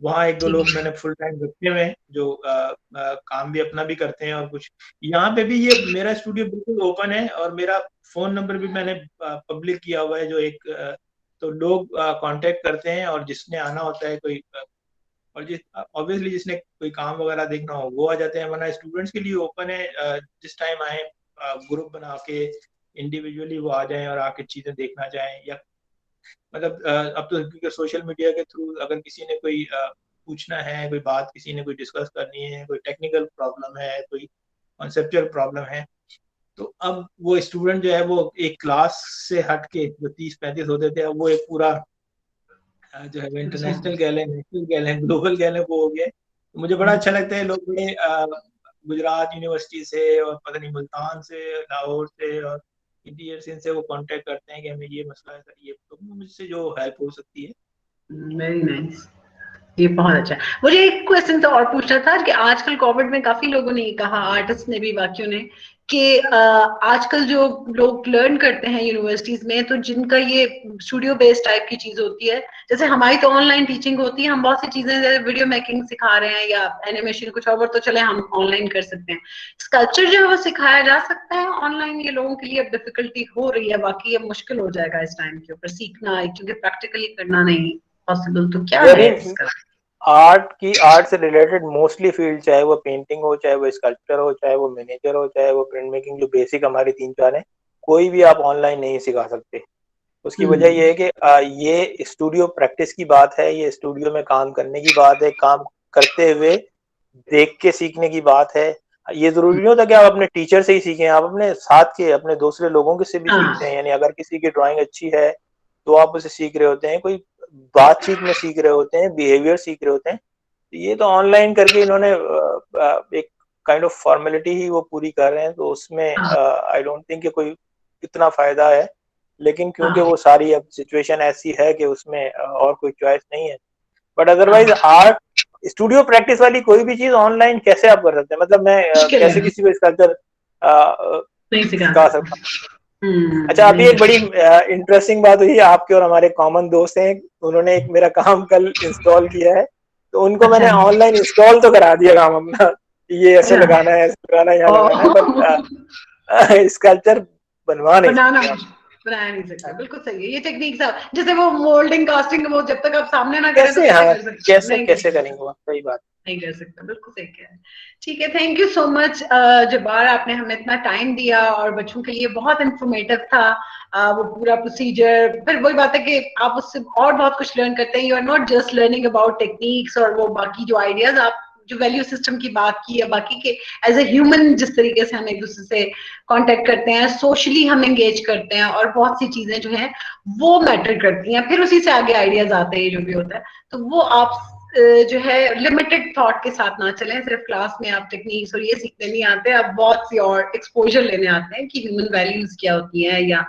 वहाँ 1-2 लोग मैंने फुल टाइम रखे हुए हैं जो काम भी अपना भी करते हैं। और कुछ यहाँ पे भी, ये मेरा स्टूडियो बिल्कुल ओपन है और मेरा फोन नंबर भी मैंने पब्लिक किया हुआ है, जो एक तो लोग कांटेक्ट करते हैं और जिसने आना होता है कोई और ऑब्वियसली जिसने कोई काम वगैरह देखना हो वो आ जाते हैं, वरना स्टूडेंट्स के लिए ओपन है। जिस टाइम आए ग्रुप बना के इंडिविजुअली वो आ जाएं और आके चीजें देखना चाहें, या मतलब अब तो क्योंकि सोशल मीडिया के थ्रू अगर किसी ने कोई पूछना है, कोई बात किसी ने कोई डिस्कस करनी है, कोई टेक्निकल प्रॉब्लम है, कोई कॉन्सेप्चुअल प्रॉब्लम है, तो अब वो स्टूडेंट जो है वो एक क्लास से हट के जो 30-35 होते थे, अब वो एक पूरा जो है इंटरनेशनल गैल है, नेशनल गैल है, ग्लोबल गैल है, वो हो गया। तो मुझे बड़ा अच्छा लगता है लोग बड़े गुजरात यूनिवर्सिटी से और पता नहीं मुल्तान से, लाहौर से और इंटीरियर से, इनसे वो कांटेक्ट करते हैं कि हमें ये मसला है, ये तो मुझसे जो हेल्प हो सकती है। वेरी नाइस, ये बहुत अच्छा है। मुझे एक क्वेश्चन तो और पूछना था कि आजकल कोविड में काफी लोगों ने कहा, आर्टिस्ट ने भी, बाकियों ने, कि आजकल जो लोग लर्न करते हैं यूनिवर्सिटीज में, तो जिनका ये स्टूडियो बेस्ड टाइप की चीज होती है, जैसे हमारी तो ऑनलाइन टीचिंग होती है, हम बहुत सी चीजें जैसे वीडियो मेकिंग सिखा रहे हैं या एनिमेशन कुछ और, तो चले हम ऑनलाइन कर सकते हैं। स्कल्पचर जो है वो सिखाया जा सकता है ऑनलाइन? ये लोगों के लिए अब डिफिकल्टी हो रही है, बाकी अब मुश्किल हो जाएगा इस टाइम के ऊपर सीखना, क्योंकि प्रैक्टिकली करना नहीं पॉसिबल। तो क्या है इसका? आर्ट से रिलेटेड मोस्टली फील्ड, चाहे वो पेंटिंग हो, चाहे वो स्कल्पचर हो, चाहे वो मिनिएचर हो, चाहे वो प्रिंट मेकिंग, जो बेसिक हमारी 3-4 है, कोई भी आप ऑनलाइन नहीं सिखा सकते। उसकी वजह ये है कि ये स्टूडियो प्रैक्टिस की बात है, ये स्टूडियो में काम करने की बात है, काम करते हुए देख के सीखने की बात है। ये जरूरी नहीं होता कि आप अपने टीचर से ही सीखें, आप अपने साथ के अपने दूसरे लोगों के से भी सीखते हैं। यानी अगर किसी की ड्राइंग अच्छी है तो आप उसे सीख रहे होते हैं, कोई बातचीत में सीख रहे होते हैं, बिहेवियर सीख रहे होते हैं। ये तो ऑनलाइन करके इन्होंने एक काइंड ऑफ फॉर्मेलिटी ही वो पूरी कर रहे हैं, तो उसमें आई डोंट थिंक कि कोई इतना फायदा है। लेकिन क्योंकि वो सारी अब सिचुएशन ऐसी है कि उसमें और कोई चॉइस नहीं है। But otherwise art studio practice वाली कोई भी चीज ऑनलाइन कैसे आप कर सकते हैं? मतलब मैं कैसे किसी को स्कल्पचर सिखा सकता हूँ? अच्छा, अभी एक बड़ी इंटरेस्टिंग बात हुई, आपके और हमारे कॉमन दोस्त हैं, उन्होंने एक मेरा काम कल इंस्टॉल किया है, तो उनको मैंने ऑनलाइन इंस्टॉल तो करा दिया काम अपना, ये ऐसे लगाना है, ऐसे लगाना है, यहाँ लगाना है, पर स्कल्पचर बनाया नहीं सकता। बिल्कुल सही है ये टेक्निक साहब, जैसे वो मोल्डिंग कास्टिंग, वो जब तक आप सामने ना करें तो कैसे करेंगे वो? सही बात नहीं कर सकता। बिल्कुल सही कह रहे हैं। ठीक है, thank you so much Jabbar, आपने हमें इतना टाइम दिया और बच्चों के लिए बहुत इंफॉर्मेटिव था वो पूरा प्रोसीजर। फिर वही बात है कि आप उससे और बहुत कुछ लर्न करते हैं, you are not just learning about techniques और वो बाकी जो आइडियाज, आप जो वैल्यू सिस्टम की बात की, या बाकी के एज ए ह्यूमन जिस तरीके से हम एक दूसरे से कांटेक्ट करते हैं, सोशली हम एंगेज करते हैं, और बहुत सी चीजें जो हैं वो मैटर करती हैं, फिर उसी से आगे आइडियाज आते हैं जो भी होता है। तो वो आप जो है लिमिटेड थॉट के साथ ना चलें, सिर्फ क्लास में आप टेक्निक्स और ये सीखने नहीं आते, आप बहुत सी और एक्सपोजर लेने आते हैं कि ह्यूमन वैल्यूज क्या होती हैं, या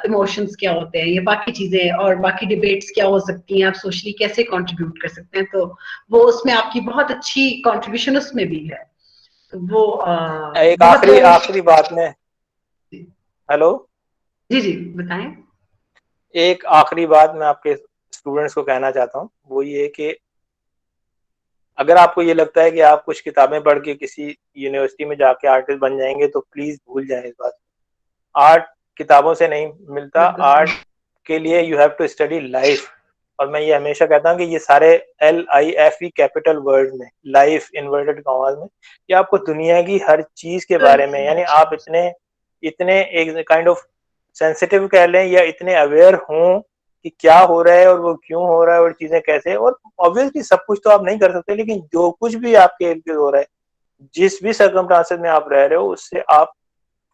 इमोशंस क्या होते हैं, ये बाकी चीजें और बाकी डिबेट्स क्या हो सकती हैं, आप सोशली कैसे कंट्रीब्यूट कर सकते हैं, तो वो उसमें आपकी बहुत अच्छी कंट्रीब्यूशन उसमें भी है। तो वो एक बहुत आखिरी बात में, हेलो जी जी बताएं। एक आखिरी बात मैं आपके स्टूडेंट्स को कहना चाहता हूँ, वो ये कि अगर आपको ये लगता है कि आप कुछ किताबें पढ़ के किसी यूनिवर्सिटी में जाके आर्टिस्ट बन जाएंगे तो प्लीज भूल जाएं इस बात। आर्ट किताबों से नहीं मिलता, आर्ट के लिए you have to study life. और मैं ये हमेशा कहता हूँ कि ये सारे LIFE कैपिटल वर्ड में, लाइफ इन्वर्टेड कॉमास में, कि आपको दुनिया की हर चीज के बारे में, यानी आप इतने एक काइंड ऑफ सेंसिटिव कह लें या इतने अवेयर हों कि क्या हो रहा है और वो क्यों हो रहा है और चीजें कैसे, और ऑब्वियसली सब कुछ तो आप नहीं कर सकते, लेकिन जो कुछ भी आपके इर्द गिर्द हो रहा है, जिस भी सर्कमस्टांसेस में आप रह रहे हो, उससे आप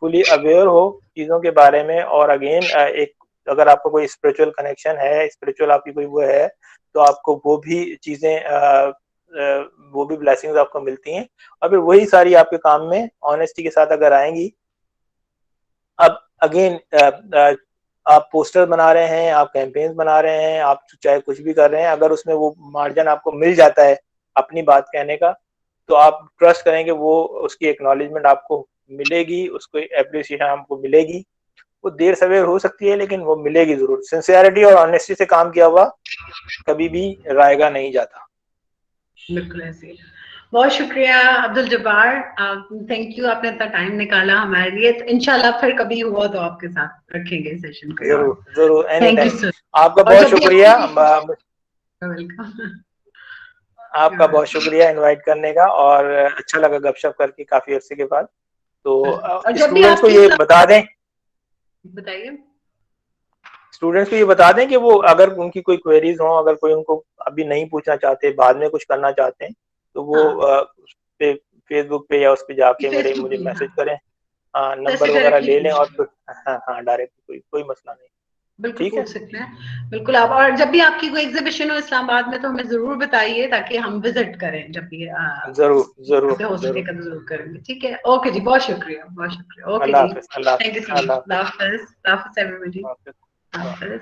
फुली अवेयर हो चीजों के बारे में। और अगेन एक अगर आपको कोई स्पिरिचुअल कनेक्शन है, स्पिरिचुअल आपकी कोई वो है, तो आपको वो भी चीजें वो भी ब्लेसिंग्स आपको मिलती हैं। और फिर वही सारी आपके काम में ऑनेस्टी के साथ अगर आएंगी। अब अगेन आप पोस्टर बना रहे हैं, आप कैंपेन्स बना रहे हैं, आप चाहे कुछ भी कर रहे हैं, अगर उसमें वो मार्जिन आपको मिल जाता है अपनी बात कहने का, तो आप ट्रस्ट करेंगे वो उसकी एक्नॉलेजमेंट आपको मिलेगी, उसको एप्रिसिएशन आपको मिलेगी। वो देर सवेर हो सकती है लेकिन वो मिलेगी जरूर। सिंसियरिटी और ऑनेस्टी से काम किया हुआ कभी भी रायगा नहीं जाता। बिल्कुल ऐसे। बहुत शुक्रिया अब्दुल जब्बार, थैंक यू, आपने इतना टाइम निकाला हमारे लिए। तो इंशाल्लाह फिर कभी हुआ तो आपके साथ रखेंगे सेशन को। जरूर जरूर, any thank you time. Sir. आपका बहुत शुक्रिया, वेलकम। आपका बहुत शुक्रिया इनवाइट करने का, और अच्छा लगा गपशप करके काफी अरसे के बाद। तो स्टूडेंट्स को ये बता दें, बताइए, स्टूडेंट्स को ये बता दें कि वो अगर उनकी कोई क्वेरीज हो, अगर कोई उनको अभी नहीं पूछना चाहते, बाद में कुछ करना चाहते हैं, तो वो उस पे फेसबुक पे या उस पे जाके मुझे मैसेज करें, नंबर वगैरह ले लें, और फिर हाँ डायरेक्ट कोई मसला नहीं। बिल्कुल ठीक है, पूछ सकते हैं, बिल्कुल आप। और जब भी आपकी कोई एग्जीबिशन हो इस्लामाबाद में तो हमें जरूर बताइए ताकि हम विजिट करें, जब भी जरूर जरूर हो सके तो जरूर करेंगे। ठीक है, ओके जी, बहुत शुक्रिया, बहुत शुक्रिया। ओके अल्लाह जी, हाफिज, अल्लाह थैंक यू सो हाफिज, मच। अल्लाह हाफिज, एवरीबॉडी। अल्लाह हाफिज। हाफिज।